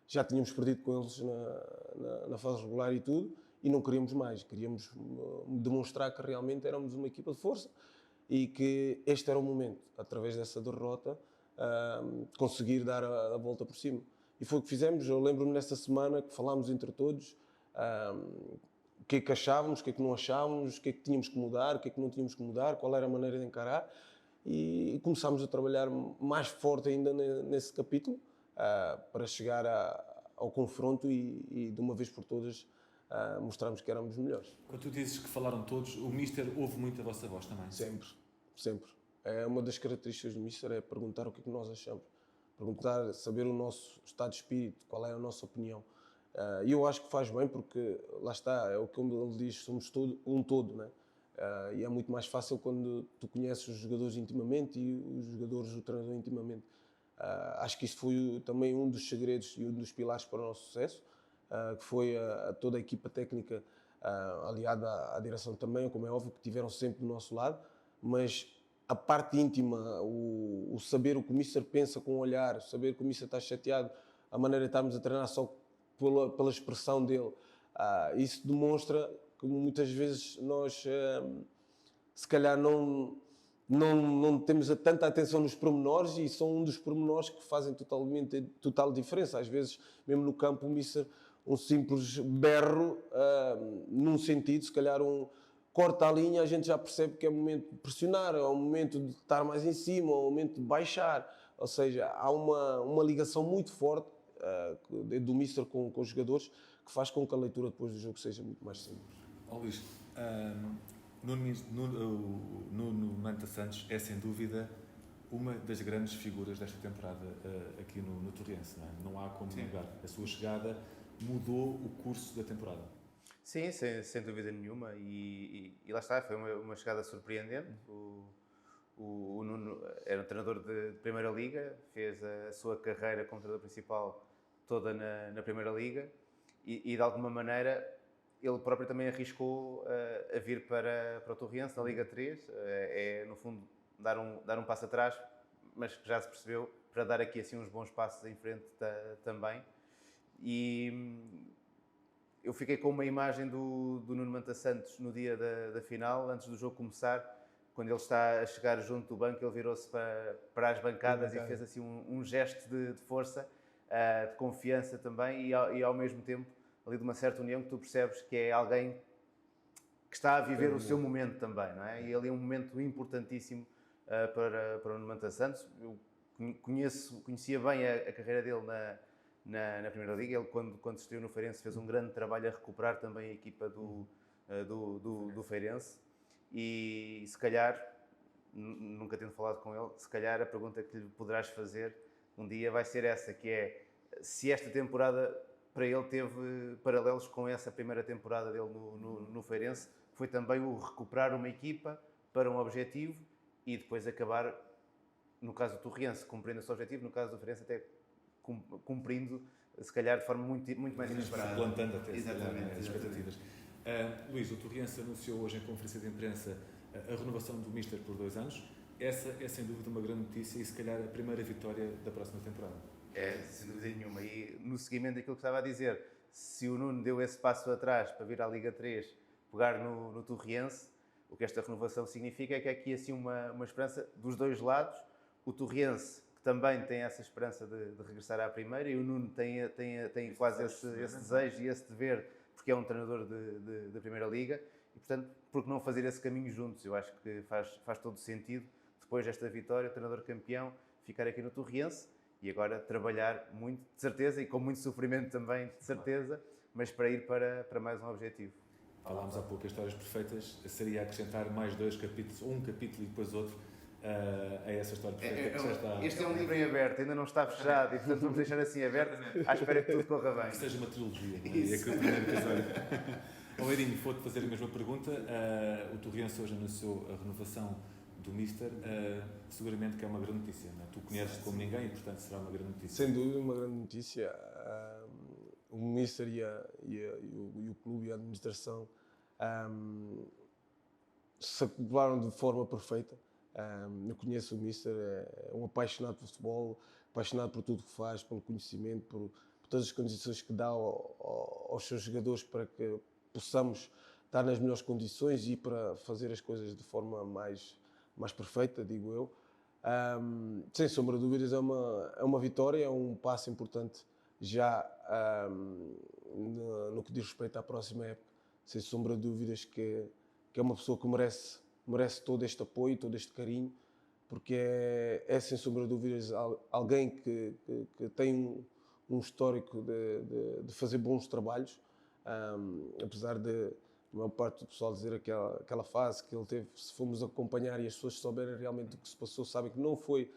E: já tínhamos perdido com eles na fase regular e tudo, e não queríamos mais, queríamos demonstrar que realmente éramos uma equipa de força e que este era o momento, através dessa derrota, conseguir dar a volta por cima. E foi o que fizemos. Eu lembro-me nessa semana que falámos entre todos o que é que achávamos, o que é que não achávamos, o que é que tínhamos que mudar, o que é que não tínhamos que mudar, qual era a maneira de encarar, e começámos a trabalhar mais forte ainda nesse capítulo para chegar ao confronto e de uma vez por todas mostrarmos que éramos melhores.
D: Quando tu dizes que falaram todos, o Mister ouve muito a vossa voz também?
E: Sempre, sempre. É uma das características do Mister, é perguntar o que é que nós achamos, perguntar, saber o nosso estado de espírito, qual é a nossa opinião. E eu acho que faz bem, porque lá está, é o que ele diz, somos um todo, né? E é muito mais fácil quando tu conheces os jogadores intimamente e os jogadores do treinador intimamente. Acho que isso foi também um dos segredos e um dos pilares para o nosso sucesso, que foi toda a equipa técnica aliada à direção também, como é óbvio, que tiveram sempre do nosso lado, mas a parte íntima, o saber o que o Mister pensa com o olhar, saber que o Mister está chateado, a maneira de estarmos a treinar só pela expressão dele, Isso demonstra que muitas vezes nós, se calhar, não temos tanta atenção nos pormenores, e são um dos pormenores que fazem total diferença. Às vezes, mesmo no campo, um simples berro, num sentido, se calhar corta a linha, a gente já percebe que é o momento de pressionar, é o momento de estar mais em cima, é o momento de baixar. Ou seja, há uma ligação muito forte do Mister com os jogadores, que faz com que a leitura depois do jogo seja muito mais simples.
D: Luís, Nuno Manta Santos é sem dúvida uma das grandes figuras desta temporada aqui no Torrense, não é? Não há como negar. A sua chegada mudou o curso da temporada.
C: Sim, sem dúvida nenhuma, e lá está, foi uma chegada surpreendente. O Nuno era um treinador de Primeira Liga, fez a sua carreira como treinador principal toda na Primeira Liga, e de alguma maneira ele próprio também arriscou a vir para o Torrense na Liga 3, no fundo dar um passo atrás, mas que já se percebeu, para dar aqui assim uns bons passos em frente também. E eu fiquei com uma imagem do Nuno Manta Santos no dia da final, antes do jogo começar, quando ele está a chegar junto do banco, ele virou-se para as bancadas e fez assim um gesto de força, de confiança também, e ao mesmo tempo ali de uma certa união, que tu percebes que é alguém que está a viver o seu momento também, não é? E ali é um momento importantíssimo para o Nuno Manta Santos. Eu conhecia bem a carreira dele na Primeira Liga. Ele, quando estreou no Feirense, fez um grande trabalho a recuperar também a equipa do Feirense, e se calhar, nunca tendo falado com ele, se calhar a pergunta que lhe poderás fazer um dia vai ser essa, que é se esta temporada para ele teve paralelos com essa primeira temporada dele no Feirense, que foi também o recuperar uma equipa para um objetivo e depois acabar, no caso do Torrense, cumprindo esse objetivo, no caso do Feirense até cumprindo, se calhar de forma muito mais inesperada.
D: Plantando até
C: Exatamente,
D: as expectativas. Luís, o Torrense anunciou hoje em conferência de imprensa a renovação do Mister por 2 anos. Essa é sem dúvida uma grande notícia e se calhar a primeira vitória da próxima temporada.
C: É, sem dúvida nenhuma. E no seguimento daquilo que estava a dizer, se o Nuno deu esse passo atrás para vir à Liga 3, pegar no Torrense, o que esta renovação significa é que há aqui assim uma esperança dos dois lados. O Torrense, que também tem essa esperança de regressar à primeira, e o Nuno tem quase esse desejo e esse dever, porque é um treinador de Primeira Liga, e portanto, por que não fazer esse caminho juntos? Eu acho que faz todo sentido, depois desta vitória, o treinador campeão, ficar aqui no Torrense, e agora trabalhar muito, de certeza, e com muito sofrimento também, de certeza, mas para ir para mais um objetivo.
D: Falámos há pouco, as histórias perfeitas seria acrescentar mais 2 capítulos, um capítulo e depois outro, a essa história perfeita que já está...
C: Este é um livro em aberto, ainda não está fechado, e portanto vamos deixar assim aberto, à espera que tudo corra bem.
D: Que seja uma trilogia, não é? E aquele primeiro episódio. Eirinho, vou-te fazer a mesma pergunta. O Torrense hoje anunciou a renovação do Mister, seguramente que é uma grande notícia, não é? Tu conheces como ninguém e, portanto, será uma grande notícia.
E: Sem dúvida, uma grande notícia. O Mister e o clube e a administração se acoplaram de forma perfeita. Eu conheço o Mister, é um apaixonado por futebol, apaixonado por tudo que faz, pelo conhecimento, por todas as condições que dá aos seus jogadores para que possamos estar nas melhores condições e para fazer as coisas de forma mais perfeita, digo eu. Sem sombra de dúvidas, é uma vitória, é um passo importante já no que diz respeito à próxima época. Sem sombra de dúvidas que é uma pessoa que merece todo este apoio, todo este carinho, porque é sem sombra de dúvidas alguém que tem um histórico de fazer bons trabalhos, apesar de a maior parte do pessoal dizer aquela fase que ele teve, se formos acompanhar e as pessoas souberem realmente o que se passou, sabem que não foi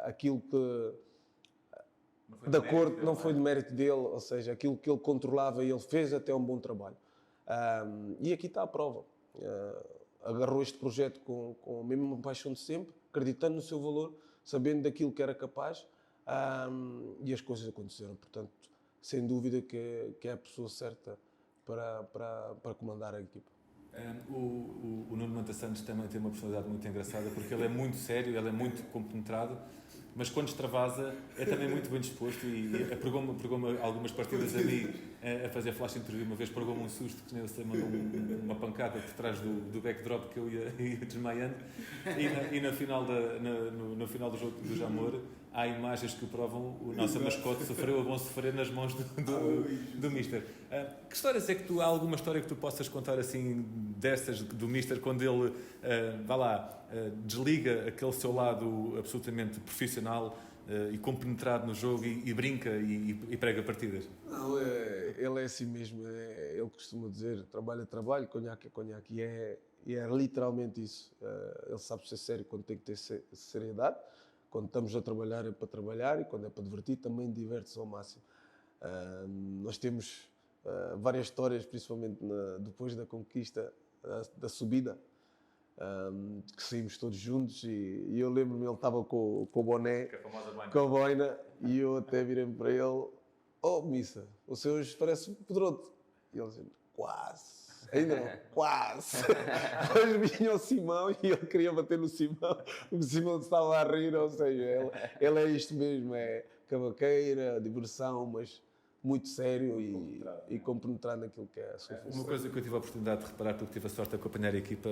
E: aquilo que não foi de mérito dele, ou seja, aquilo que ele controlava, e ele fez até um bom trabalho. E aqui está a prova. Agarrou este projeto com a mesma paixão de sempre, acreditando no seu valor, sabendo daquilo que era capaz, e as coisas aconteceram. Portanto, sem dúvida que é a pessoa certa para comandar a equipa.
D: O Nuno Manta Santos também tem uma personalidade muito engraçada, porque ele é muito sério, ele é muito compenetrado, mas quando extravasa é também muito bem disposto e pregou-me algumas partidas a mim a fazer flash interview. Uma vez pregou-me um susto que nem eu sei, mandou uma pancada por trás do backdrop que eu ia desmaiando e no final do jogo do Jamor há imagens que o provam, o nosso mascote sofreu a bom sofrer nas mãos do Mister. Que histórias é que há alguma história que tu possas contar assim dessas do Mister quando ele desliga aquele seu lado absolutamente profissional e compenetrado no jogo e brinca e prega partidas?
E: Não, ele é assim mesmo, ele costuma dizer trabalho é trabalho, conhaque é conhaque e é literalmente isso. Ele sabe ser sério quando tem que ter seriedade. Quando estamos a trabalhar é para trabalhar e quando é para divertir também diverte-se ao máximo. Nós temos várias histórias, principalmente depois da conquista, da subida, que saímos todos juntos e eu lembro-me, ele estava com o boné, com a boina, e eu até virei-me para ele: "Oh, Missa, o senhor hoje parece Pedroto." E ele dizia: "Quase. Ainda não, quase." Depois vinha o Simão e ele queria bater no Simão. O Simão estava a rir, ou seja, ele é isto mesmo, é cavaqueira, diversão, mas muito sério e compenetrado naquilo que é a sua função.
D: Uma coisa que eu tive a oportunidade de reparar, porque tive a sorte de acompanhar a equipa,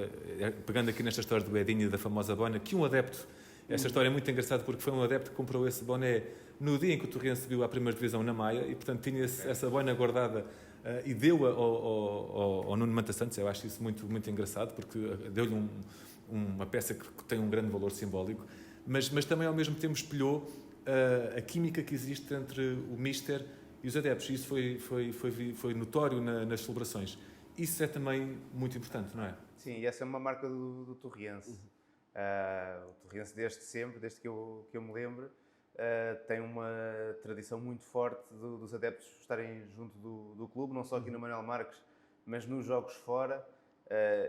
D: pegando aqui nesta história do Edinho e da famosa boina, que um adepto, esta história é muito engraçada porque foi um adepto que comprou esse boné no dia em que o Torrense subiu à primeira divisão na Maia e, portanto, tinha essa boina guardada e deu-a ao Nuno Manta Santos. Eu acho isso muito, muito engraçado porque deu-lhe uma peça que tem um grande valor simbólico, mas também ao mesmo tempo espelhou a química que existe entre o Mister e os adeptos. Isso foi notório nas celebrações. Isso é também muito importante, não é?
C: Sim, e essa é uma marca do Torriense. O Torriense desde sempre, desde que eu me lembro, tem uma tradição muito forte dos adeptos estarem junto do clube, não só aqui no Manuel Marques, mas nos jogos fora.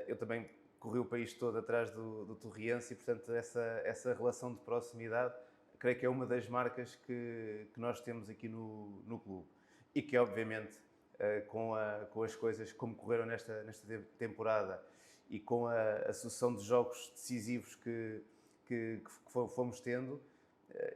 C: Eu também corri o país todo atrás do Torriense e, portanto, essa relação de proximidade creio que é uma das marcas que nós temos aqui no clube. E que, obviamente, com as coisas como correram nesta temporada e com a sucessão de jogos decisivos que fomos tendo,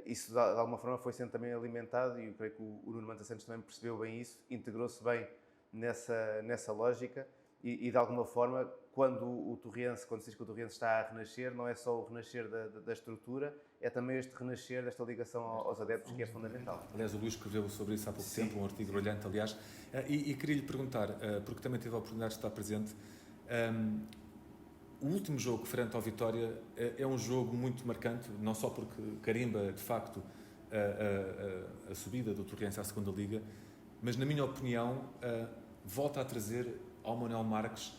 C: isso de alguma forma foi sendo também alimentado e eu creio que o Nuno Manta Santos também percebeu bem isso, integrou-se bem nessa lógica e de alguma forma quando se diz que o Torriense está a renascer, não é só o renascer da estrutura, é também este renascer desta ligação aos adeptos que é fundamental.
D: Aliás, o Luís escreveu sobre isso há pouco tempo, um artigo brilhante, aliás, e queria-lhe perguntar, porque também tive a oportunidade de estar presente, o último jogo frente ao Vitória é um jogo muito marcante, não só porque carimba, de facto, a subida do Torrense à segunda Liga, mas, na minha opinião, volta a trazer ao Manuel Marques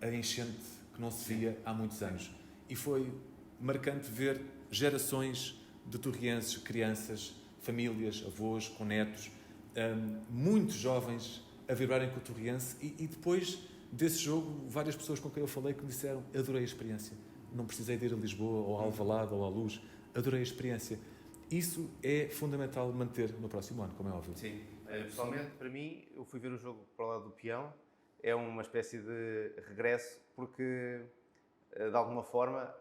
D: a enchente que não se via há muitos anos. E foi marcante ver gerações de torrienses, crianças, famílias, avós, com netos, muitos jovens a vibrarem com o Torriense e depois desse jogo, várias pessoas com quem eu falei que me disseram: adorei a experiência, não precisei de ir a Lisboa ou a Alvalade ou à Luz, adorei a experiência. Isso é fundamental manter no próximo ano, como é óbvio.
C: Sim, pessoalmente, para mim, eu fui ver o jogo para o lado do peão, é uma espécie de regresso, porque de alguma forma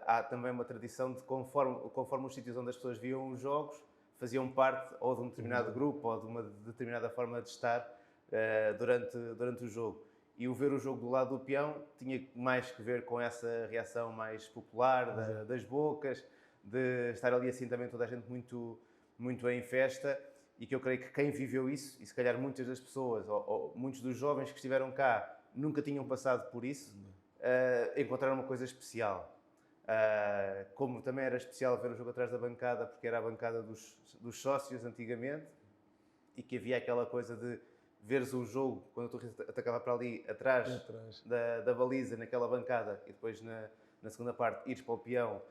C: há também uma tradição de conforme os sítios onde as pessoas viam os jogos, faziam parte ou de um determinado grupo ou de uma determinada forma de estar durante o jogo. E o ver o jogo do lado do peão tinha mais que ver com essa reação mais popular das bocas, de estar ali assim também toda a gente muito, muito em festa, e que eu creio que quem viveu isso, e se calhar muitas das pessoas, ou muitos dos jovens que estiveram cá, nunca tinham passado por isso, encontraram uma coisa especial. Como também era especial ver o jogo atrás da bancada, porque era a bancada dos sócios antigamente, e que havia aquela coisa de veres o jogo, quando o Torriense atacava para ali atrás da baliza, naquela bancada, e depois na segunda parte ires para o peão,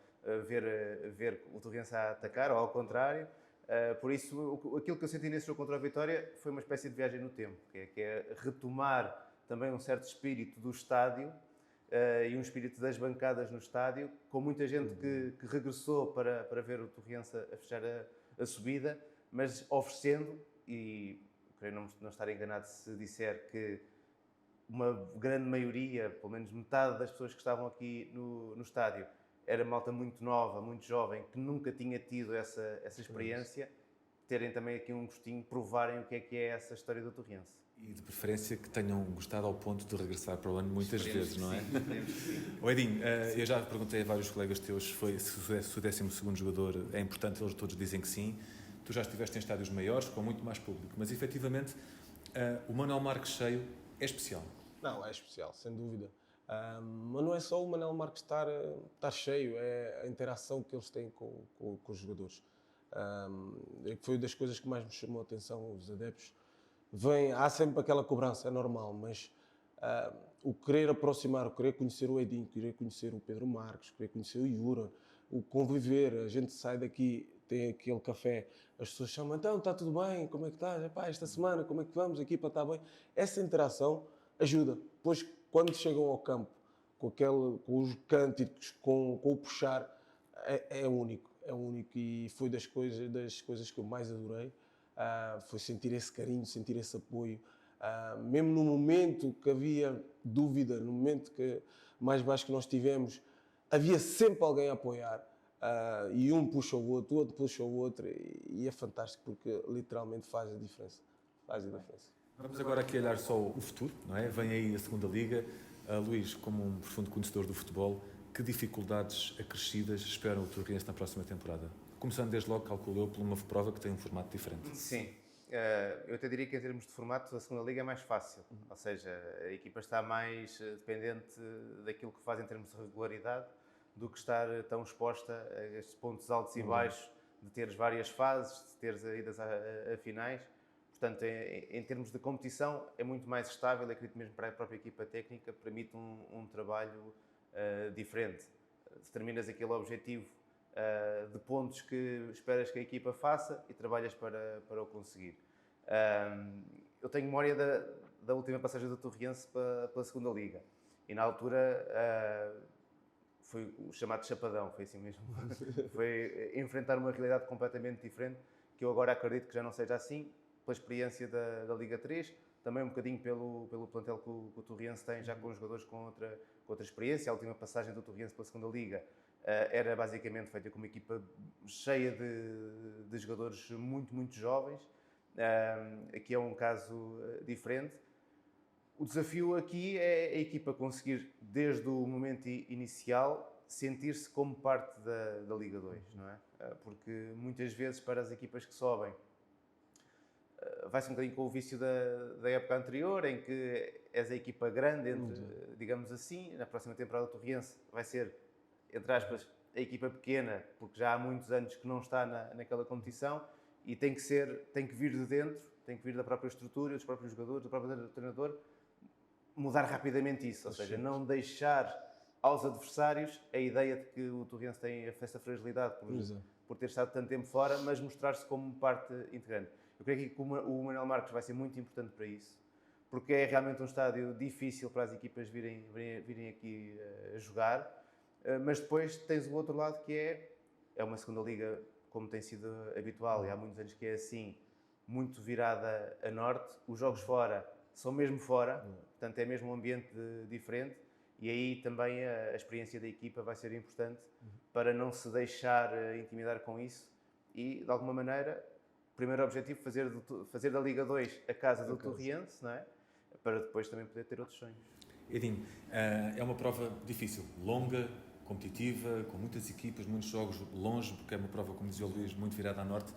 C: ver o Torriense a atacar, ou ao contrário. Por isso, aquilo que eu senti nesse jogo contra a Vitória foi uma espécie de viagem no tempo, que é retomar também um certo espírito do estádio e um espírito das bancadas no estádio, com muita gente que regressou para ver o Torriense a fechar a subida, mas oferecendo, e creio não estar enganado se disser que uma grande maioria, pelo menos metade das pessoas que estavam aqui no estádio, era malta muito nova, muito jovem, que nunca tinha tido essa experiência, terem também aqui um gostinho, provarem o que é essa história do Torriense.
D: E de preferência que tenham gostado ao ponto de regressar para o ano muitas vezes, não é?
C: Esperemos que sim.
D: O Edinho, eu já perguntei a vários colegas teus se o 12º jogador é importante, eles todos dizem que sim. Tu já estiveste em estádios maiores, com muito mais público, mas efetivamente o Manuel Marques cheio é especial.
E: Não, é especial, sem dúvida. Mas não é só o Manuel Marques estar cheio, é a interação que eles têm com os jogadores. Foi das coisas que mais me chamou a atenção, os adeptos. Há sempre aquela cobrança, é normal, mas o querer aproximar, o querer conhecer o Edinho, querer conhecer o Pedro Marques, querer conhecer o Yura, o conviver, a gente sai daqui, tem aquele café, as pessoas chamam, então, está tudo bem, como é que estás? Epá, esta semana, como é que vamos? A equipa está bem? Essa interação ajuda. Depois, quando chegam ao campo, com os cânticos, com o puxar, é único. É único e foi das coisas que eu mais adorei. Foi sentir esse carinho, sentir esse apoio. Mesmo no momento que havia dúvida, no momento mais baixo que nós tivemos, havia sempre alguém a apoiar. E um puxa o outro puxa o outro, e é fantástico porque literalmente faz a diferença. Faz a diferença.
D: Vamos agora aqui olhar só o futuro, não é? Vem aí a segunda Liga. Luís, como um profundo conhecedor do futebol, que dificuldades acrescidas esperam o Torriense na próxima temporada? Começando desde logo, calculo eu, por uma prova que tem um formato diferente.
C: Sim. Eu até diria que em termos de formato a segunda Liga é mais fácil, ou seja, a equipa está mais dependente daquilo que faz em termos de regularidade do que estar tão exposta a estes pontos altos e baixos, de teres várias fases, de teres idas a finais. Portanto, em termos de competição é muito mais estável, acredito mesmo para a própria equipa técnica, permite um trabalho diferente. Determinas aquele objetivo de pontos que esperas que a equipa faça e trabalhas para o conseguir. Eu tenho memória da última passagem do Torriense pela segunda Liga e na altura foi o chamado chapadão, foi assim mesmo. Foi enfrentar uma realidade completamente diferente, que eu agora acredito que já não seja assim, pela experiência da Liga 3, também um bocadinho pelo plantel que o Torriense tem, já com os jogadores com outra experiência. A última passagem do Torriense pela segunda Liga era basicamente feita com uma equipa cheia de jogadores muito, muito jovens. Aqui é um caso diferente. O desafio aqui é a equipa conseguir, desde o momento inicial, sentir-se como parte da Liga 2, não é? Porque muitas vezes para as equipas que sobem vai-se um bocadinho com o vício da época anterior, em que és a equipa grande, digamos assim. Na próxima temporada do Torriense vai ser, entre aspas, a equipa pequena, porque já há muitos anos que não está naquela competição e tem que vir de dentro, tem que vir da própria estrutura, dos próprios jogadores, do próprio treinador, mudar rapidamente isso, ou seja, não deixar aos adversários a ideia de que o Torriense tem essa fragilidade por ter estado tanto tempo fora, mas mostrar-se como parte integrante. Eu creio que o Manuel Marques vai ser muito importante para isso, porque é realmente um estádio difícil para as equipas virem aqui a jogar, mas depois tens o outro lado que é uma segunda liga, como tem sido habitual, e há muitos anos que é assim, muito virada a norte. Os jogos fora são mesmo fora, portanto é mesmo um ambiente diferente, e aí também a experiência da equipa vai ser importante para não se deixar intimidar com isso e, de alguma maneira, o primeiro objetivo fazer da Liga 2 a casa do Torriense, não é? Para depois também poder ter outros sonhos.
D: Edinho, é uma prova difícil, longa, competitiva, com muitas equipas, muitos jogos longe, porque é uma prova, como dizia o Luís, muito virada a norte.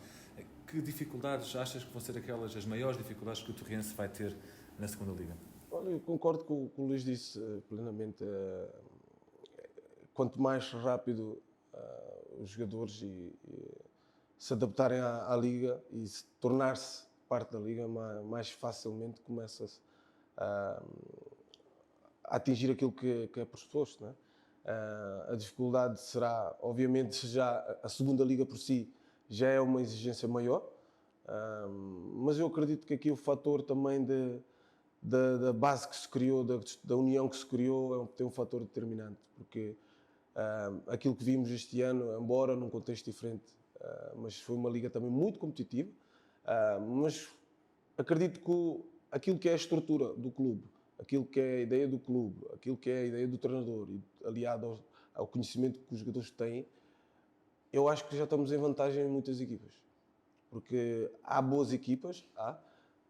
D: Que dificuldades achas que vão ser as maiores dificuldades que o Torriense vai ter na segunda Liga?
E: Olha, eu concordo com o que o Luís disse plenamente. Quanto mais rápido os jogadores se adaptarem à Liga e se tornar-se parte da Liga, mais facilmente começa-se a atingir aquilo que é pressuposto, não é? A dificuldade será, obviamente, já a segunda Liga por si já é uma exigência maior, mas eu acredito que aqui o fator também da base que se criou, da união que se criou, tem um fator determinante, porque aquilo que vimos este ano, embora num contexto diferente, mas foi uma liga também muito competitiva, mas acredito que aquilo que é a estrutura do clube, aquilo que é a ideia do clube, aquilo que é a ideia do treinador, e aliado ao conhecimento que os jogadores têm, eu acho que já estamos em vantagem em muitas equipas. Porque há boas equipas,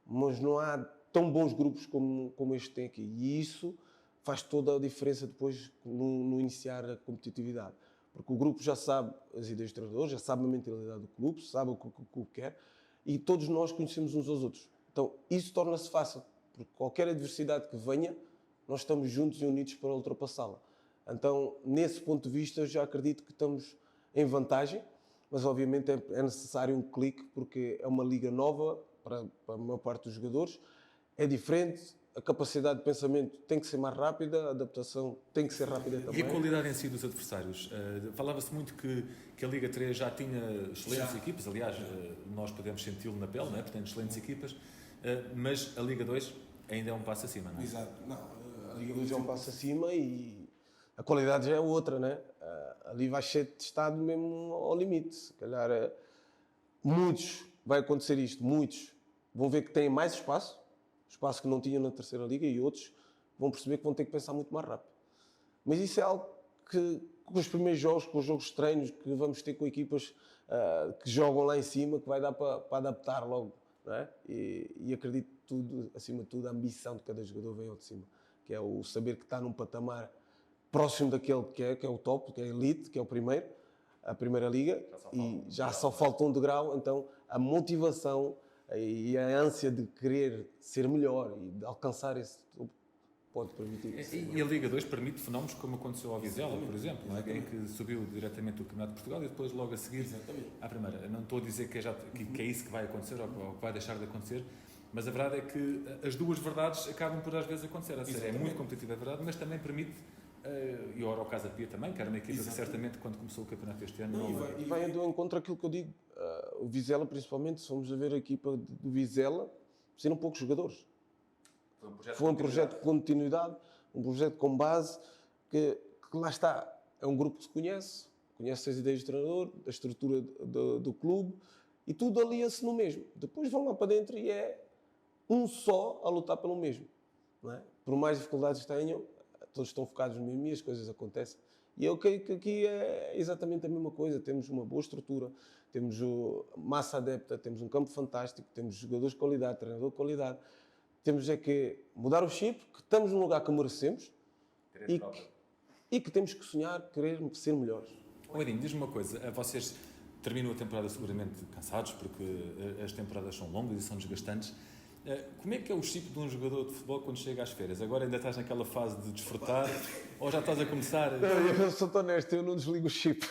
E: mas não há tão bons grupos como este tem aqui. E isso faz toda a diferença depois no iniciar a competitividade. Porque o grupo já sabe as ideias do treinador, já sabe a mentalidade do clube, sabe o que o clube quer, e todos nós conhecemos uns aos outros. Então isso torna-se fácil, porque qualquer adversidade que venha, nós estamos juntos e unidos para ultrapassá-la. Então, nesse ponto de vista, eu já acredito que estamos em vantagem, mas obviamente é necessário um clique, porque é uma liga nova para a maior parte dos jogadores, é diferente, a capacidade de pensamento tem que ser mais rápida, a adaptação tem que ser rápida também.
D: E a qualidade em si dos adversários? Falava-se muito que a Liga 3 já tinha excelentes equipas, aliás, nós podemos senti-lo na pele, não é? Portanto, excelentes equipas, mas a Liga 2 ainda é um passo acima, não é?
E: Exato. Não, a Liga 2 é um passo acima e a qualidade já é outra, né? Ali vai ser testado mesmo ao limite. Se calhar muitos, vai acontecer isto, muitos vão ver que têm mais espaço que não tinham na terceira liga, e outros vão perceber que vão ter que pensar muito mais rápido. Mas isso é algo que com os primeiros jogos, com os jogos de treinos que vamos ter com equipas que jogam lá em cima, que vai dar para adaptar logo, não é? E acredito tudo, acima de tudo, a ambição de cada jogador vem ao de cima, que é o saber que está num patamar próximo daquele que é o top, que é a elite, que é o primeiro, a primeira liga, e já só falta um degrau. Então a motivação e a ânsia de querer ser melhor e de alcançar esse topo pode permitir isso.
D: E a Liga 2 permite fenómenos como aconteceu ao Vizela, por exemplo, não é? Em que subiu diretamente do Campeonato de Portugal e depois logo a seguir à primeira. Não estou a dizer que é isso que vai acontecer ou que vai deixar de acontecer, mas a verdade é que as duas verdades acabam por às vezes acontecer. É muito competitiva, é verdade, mas também permite, e ora ao Casa Pia também, que era uma equipa que certamente quando começou o campeonato este ano...
E: E vai do encontro àquilo que eu digo. O Vizela, principalmente, se formos a ver a equipa do Vizela, serão poucos jogadores. Foi um projeto de continuidade, um projeto com base, que lá está. É um grupo que se conhece as ideias do treinador, a estrutura do clube, e tudo alia-se no mesmo. Depois vão lá para dentro e é um só a lutar pelo mesmo. Não é? Por mais dificuldades que tenham, todos estão focados no mesmo e as coisas acontecem. E eu creio que aqui é exatamente a mesma coisa. Temos uma boa estrutura, temos massa adepta, temos um campo fantástico, temos jogadores de qualidade, treinador de qualidade. Temos é que mudar o chip, que estamos num lugar que merecemos e que temos que sonhar, querer ser melhores.
D: Edinho, diz-me uma coisa, vocês terminam a temporada seguramente cansados, porque as temporadas são longas e são desgastantes. Como é que é o chip de um jogador de futebol quando chega às férias? Agora ainda estás naquela fase de desfrutar ou já estás a começar?
E: Eu sou honesto, eu não desligo o chip.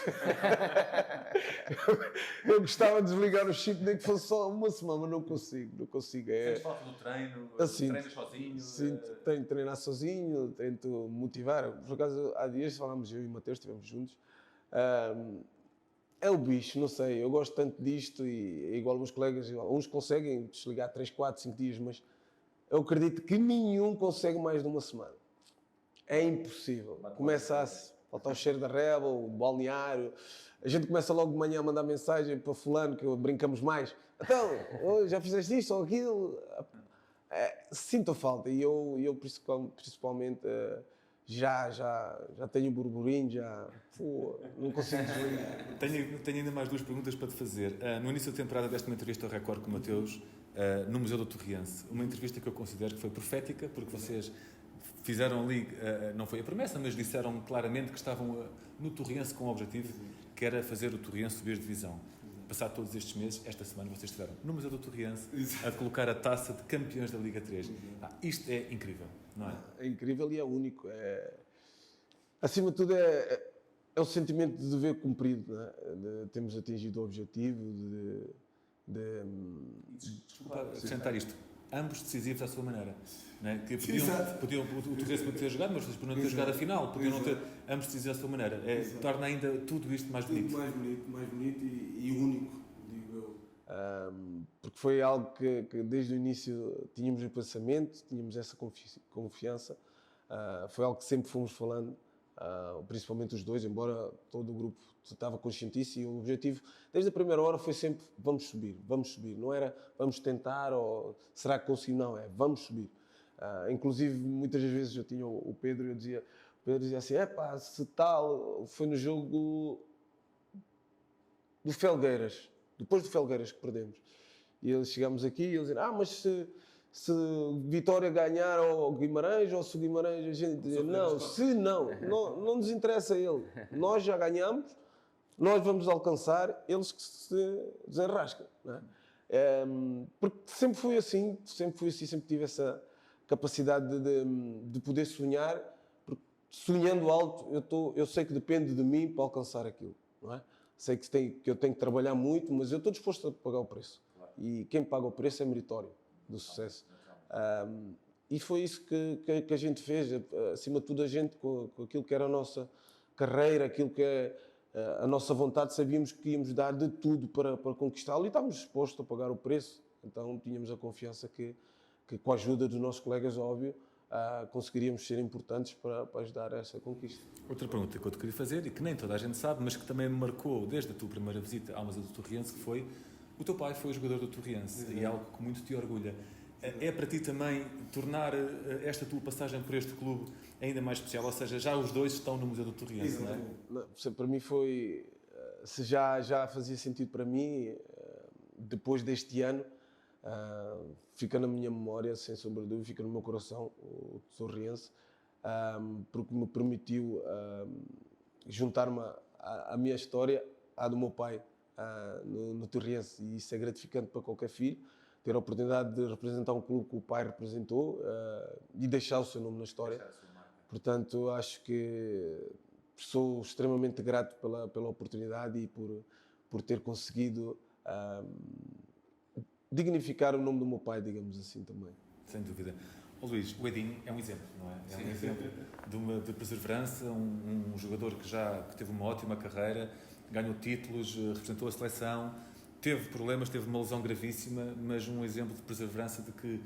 E: Eu gostava de desligar o chip nem que fosse só uma semana, mas não consigo.
A: Sentes falta do treino? Treinas sozinho?
E: Tenho de treinar sozinho, tento motivar. Por acaso, há dias falámos, eu e o Mateus, estivemos juntos. É o bicho, não sei, eu gosto tanto disto e é igual os colegas, uns conseguem desligar 3, 4, 5 dias, mas eu acredito que nenhum consegue mais de uma semana. É impossível. Começa a faltar o cheiro da relva, o balneário, a gente começa logo de manhã a mandar mensagem para fulano, que brincamos mais. Então, já fizeste isto ou aquilo? Sinto a falta e eu principalmente... Já tenho burburinho, não consigo desligar.
D: Tenho ainda mais duas perguntas para te fazer. No início da temporada deste uma entrevista ao Record com o Mateus, no Museu do Torriense. Uma entrevista que eu considero que foi profética, porque vocês fizeram ali, não foi a promessa, mas disseram claramente que estavam no Torriense com um objetivo, que era fazer o Torriense subir de divisão. Passado todos estes meses, esta semana vocês estiveram no Museu do Torriense a colocar a taça de campeões da Liga 3. Isto é incrível, não é?
E: É incrível e é único. Acima de tudo é o sentimento de dever cumprido, não é? De termos atingido o objetivo,
D: Desculpa acrescentar isto. Ambos decisivos à sua maneira. Não é? Que o Torriense podia ter jogado, mas vocês podiam não ter jogado a final. Podiam não ter ambos decisivos à sua maneira. Torna ainda tudo isto mais bonito.
E: Mais bonito e único, digo eu. Porque foi algo que desde o início tínhamos o pensamento, tínhamos essa confiança. Foi algo que sempre fomos falando, principalmente os dois, embora todo o grupo estava conscientíssimo, e o objetivo desde a primeira hora foi sempre vamos subir. Não era vamos tentar ou será que consigo, não, é vamos subir. Inclusive muitas vezes eu tinha o Pedro e eu dizia Pedro dizia assim, pá, se tal, foi no jogo do Felgueiras, depois do Felgueiras que perdemos. E eles chegamos aqui e eles diziam, mas se Vitória ganhar ao Guimarães, ou se o Guimarães, a gente dizia, não nos interessa ele. Nós já ganhamos, nós vamos alcançar, eles que se desenrascam. Não é? Porque sempre fui assim, sempre tive essa capacidade de poder sonhar, porque sonhando alto, eu sei que depende de mim para alcançar aquilo. Não é? Sei que eu tenho que trabalhar muito, mas eu estou disposto a pagar o preço. E quem paga o preço é meritório do sucesso. E foi isso que a gente fez, acima de tudo a gente, com aquilo que era a nossa carreira, aquilo que é a nossa vontade, sabíamos que íamos dar de tudo para conquistá-lo e estávamos dispostos a pagar o preço. Então tínhamos a confiança que com a ajuda dos nossos colegas, óbvio, conseguiríamos ser importantes para ajudar a essa conquista.
D: Outra pergunta que eu te queria fazer, e que nem toda a gente sabe, mas que também me marcou desde a tua primeira visita à Mesa do Torriense, que foi: o teu pai foi jogador do Torriense, e é algo que muito te orgulha. É para ti também tornar esta tua passagem por este clube ainda mais especial? Ou seja, já os dois estão no Museu do Torriense, não é?
E: Não, para mim foi... Se já fazia sentido para mim, depois deste ano, fica na minha memória, sem sombra de dúvida, fica no meu coração, o Torriense, porque me permitiu juntar-me à minha história, à do meu pai, no Torriense, e isso é gratificante para qualquer filho, ter a oportunidade de representar um clube que o pai representou e deixar o seu nome na história. Portanto, acho que sou extremamente grato pela oportunidade e por ter conseguido dignificar o nome do meu pai, digamos assim, também.
D: Sem dúvida. Luís, o Edinho é um exemplo, não é? É um exemplo de perseverança, um jogador que teve uma ótima carreira, ganhou títulos, representou a seleção, teve problemas, teve uma lesão gravíssima, mas um exemplo de perseverança, de que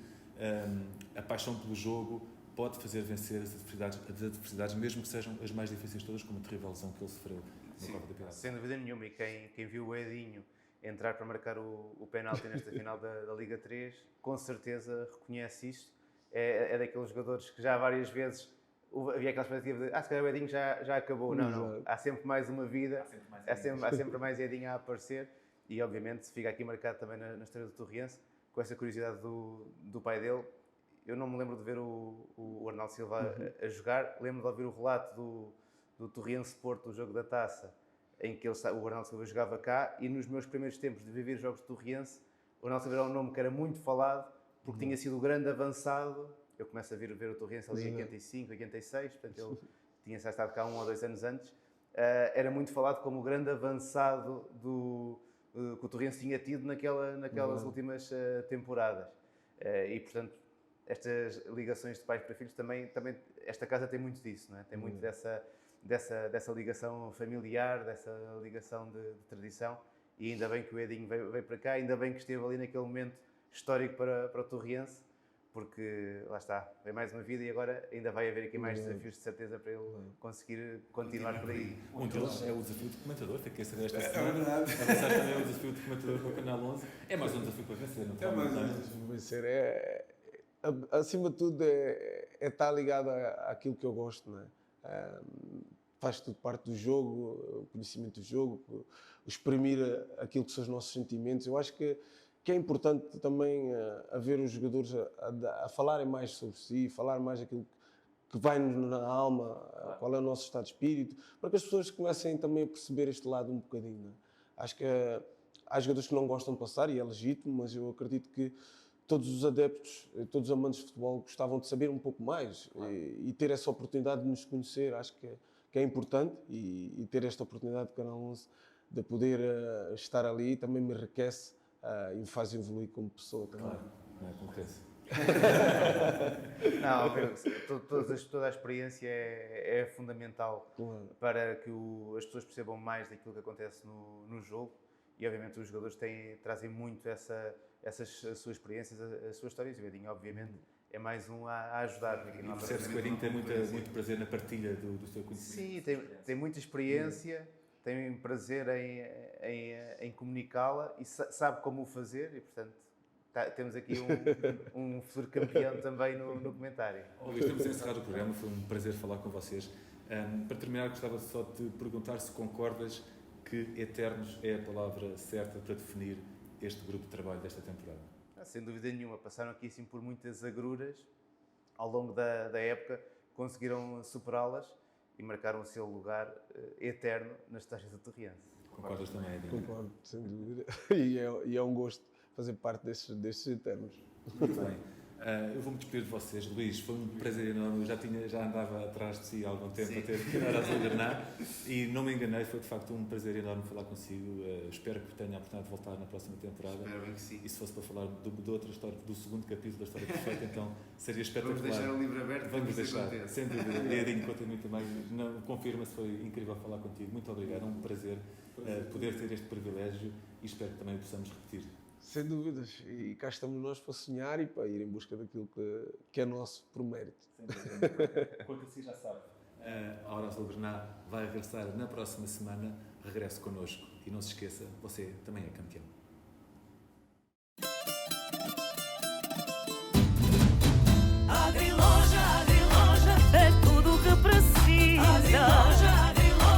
D: a paixão pelo jogo pode fazer vencer as adversidades, mesmo que sejam as mais difíceis todas, como a terrível lesão que ele sofreu na Cova da Piedade.
C: Sem dúvida nenhuma, e quem viu o Edinho entrar para marcar o penalti nesta final da Liga 3, com certeza reconhece isto. É daqueles jogadores que já várias vezes havia aquela expectativa de se calhar o Edinho já acabou. Não, há sempre mais uma vida, há sempre mais Edinho a aparecer, e obviamente fica aqui marcado também na história do Torriense, com essa curiosidade do pai dele. Eu não me lembro de ver o Arnaldo Silva a jogar, lembro de ouvir o relato do Torriense Porto, do jogo da Taça, em que o Arnaldo Silva jogava cá, e nos meus primeiros tempos de viver jogos de Torriense, o Arnaldo Silva era um nome que era muito falado, porque tinha sido o grande avançado. Eu começo a ver o Torriense ali em 85, 86, portanto ele tinha estado cá 1 ou 2 anos antes. Era muito falado como o grande avançado que o Torriense tinha tido naquelas últimas temporadas. E portanto, estas ligações de pais para filhos também esta casa tem muito disso, não é? Tem muito dessa ligação familiar, dessa ligação de tradição, e ainda bem que o Edinho veio para cá, ainda bem que esteve ali naquele momento histórico para o Torriense, porque lá está, vem mais uma vida, e agora ainda vai haver aqui mais desafios de certeza para ele conseguir continuar por aí.
D: Um deles é o desafio de comentador, tem que ser esta semana. A passar também é o desafio de comentador para o Canal 11. É mais um desafio para vencer, não
E: é? Mais um desafio para vencer. Acima de tudo, é estar ligado àquilo que eu gosto, não é? Faz tudo parte do jogo, o conhecimento do jogo, exprimir aquilo que são os nossos sentimentos. Eu acho que é importante também haver os jogadores a falarem mais sobre si, falar mais aquilo que vai-nos na alma, qual é o nosso estado de espírito, para que as pessoas comecem também a perceber este lado um bocadinho. Não é? Acho que há jogadores que não gostam de passar, e é legítimo, mas eu acredito que todos os adeptos, todos os amantes de futebol gostavam de saber um pouco mais, e ter essa oportunidade de nos conhecer. Acho que é importante, e ter esta oportunidade do Canal 11 de poder estar ali também me enriquece e me faz evoluir como pessoa também.
D: Claro, não é concorrência.
C: Não, toda a experiência é fundamental, claro, para que as pessoas percebam mais daquilo que acontece no jogo, e obviamente os jogadores trazem muito essas suas experiências, as suas histórias, e o Edinho obviamente é mais um a ajudar.
D: E percebe-se que o Edinho tem muito prazer na partilha do seu conhecimento.
C: Sim, tem muita experiência, tem prazer em comunicá-la, e sabe como o fazer, e portanto Temos aqui um futuro campeão também no comentário.
D: Luís, estamos a encerrar o programa, foi um prazer falar com vocês. Para terminar, gostava só de perguntar se concordas que eternos é a palavra certa para definir este grupo de trabalho desta temporada.
C: Sem dúvida nenhuma, passaram aqui assim por muitas agruras ao longo da época, conseguiram superá-las e marcaram o seu lugar eterno na história do Torriense.
D: Concordas também, Edinho?
E: Concordo, sem dúvida. E é um gosto fazer parte destes eternos.
D: Muito bem. Eu vou-me despedir de vocês. Luís, foi um prazer enorme. Eu já andava atrás de si há algum tempo a ter que ir à Azulgrana e não me enganei. Foi de facto um prazer enorme falar consigo. Espero que tenha a oportunidade de voltar na próxima temporada.
C: Espero bem que sim.
D: E se fosse para falar de outra história, do segundo capítulo da História Perfeita, então seria espetacular.
C: Vamos deixar o livro aberto.
D: Vamos deixar, sem dúvida. E Edinho, quanto a mim também, confirma-se, foi incrível falar contigo. Muito obrigado, é um prazer poder ter este privilégio e espero que também o possamos repetir.
E: Sem dúvidas. E cá estamos nós para sonhar e para ir em busca daquilo que é nosso por mérito.
D: Sem dúvida. Quanto a si já sabe, a Hora Azulgrana vai regressar na próxima semana. Regresse connosco e não se esqueça, você também é campeão.
F: Agriloja, é tudo o que precisa.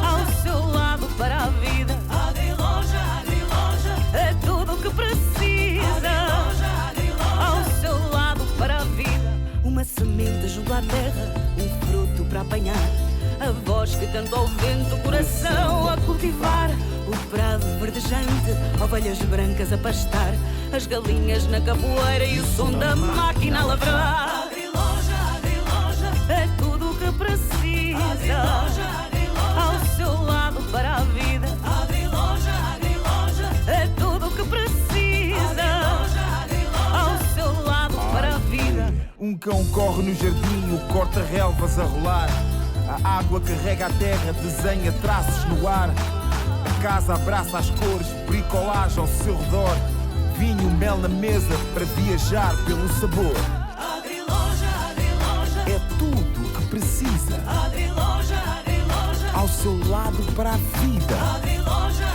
F: Ao seu lado para a vida. Agriloja, é tudo o que precisa. Ao seu lado para a vida. Uma semente junto à terra, um fruto para apanhar. A voz que canta ao vento, o coração a cultivar. O prado verdejante, ovelhas brancas a pastar. As galinhas na capoeira e o som da máquina a lavrar. Agriloja, é tudo o que precisa. Ao seu lado para a vida. Agriloja, é tudo o que precisa. Ao seu lado para a vida.
G: Um cão corre no jardim, o corta-relvas a rolar. A água carrega a terra, desenha traços no ar. A casa abraça as cores, bricolagem ao seu redor. Vinho, mel na mesa para viajar pelo sabor.
F: Agriloja,
G: é tudo o que precisa.
F: Agriloja,
G: ao seu lado para a vida.
F: Agriloja,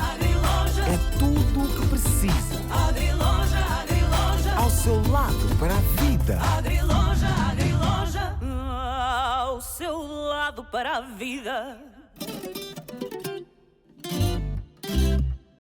G: é tudo o que precisa.
F: Agriloja,
G: ao seu lado para a vida.
F: Agriloja, ao seu lado para a vida.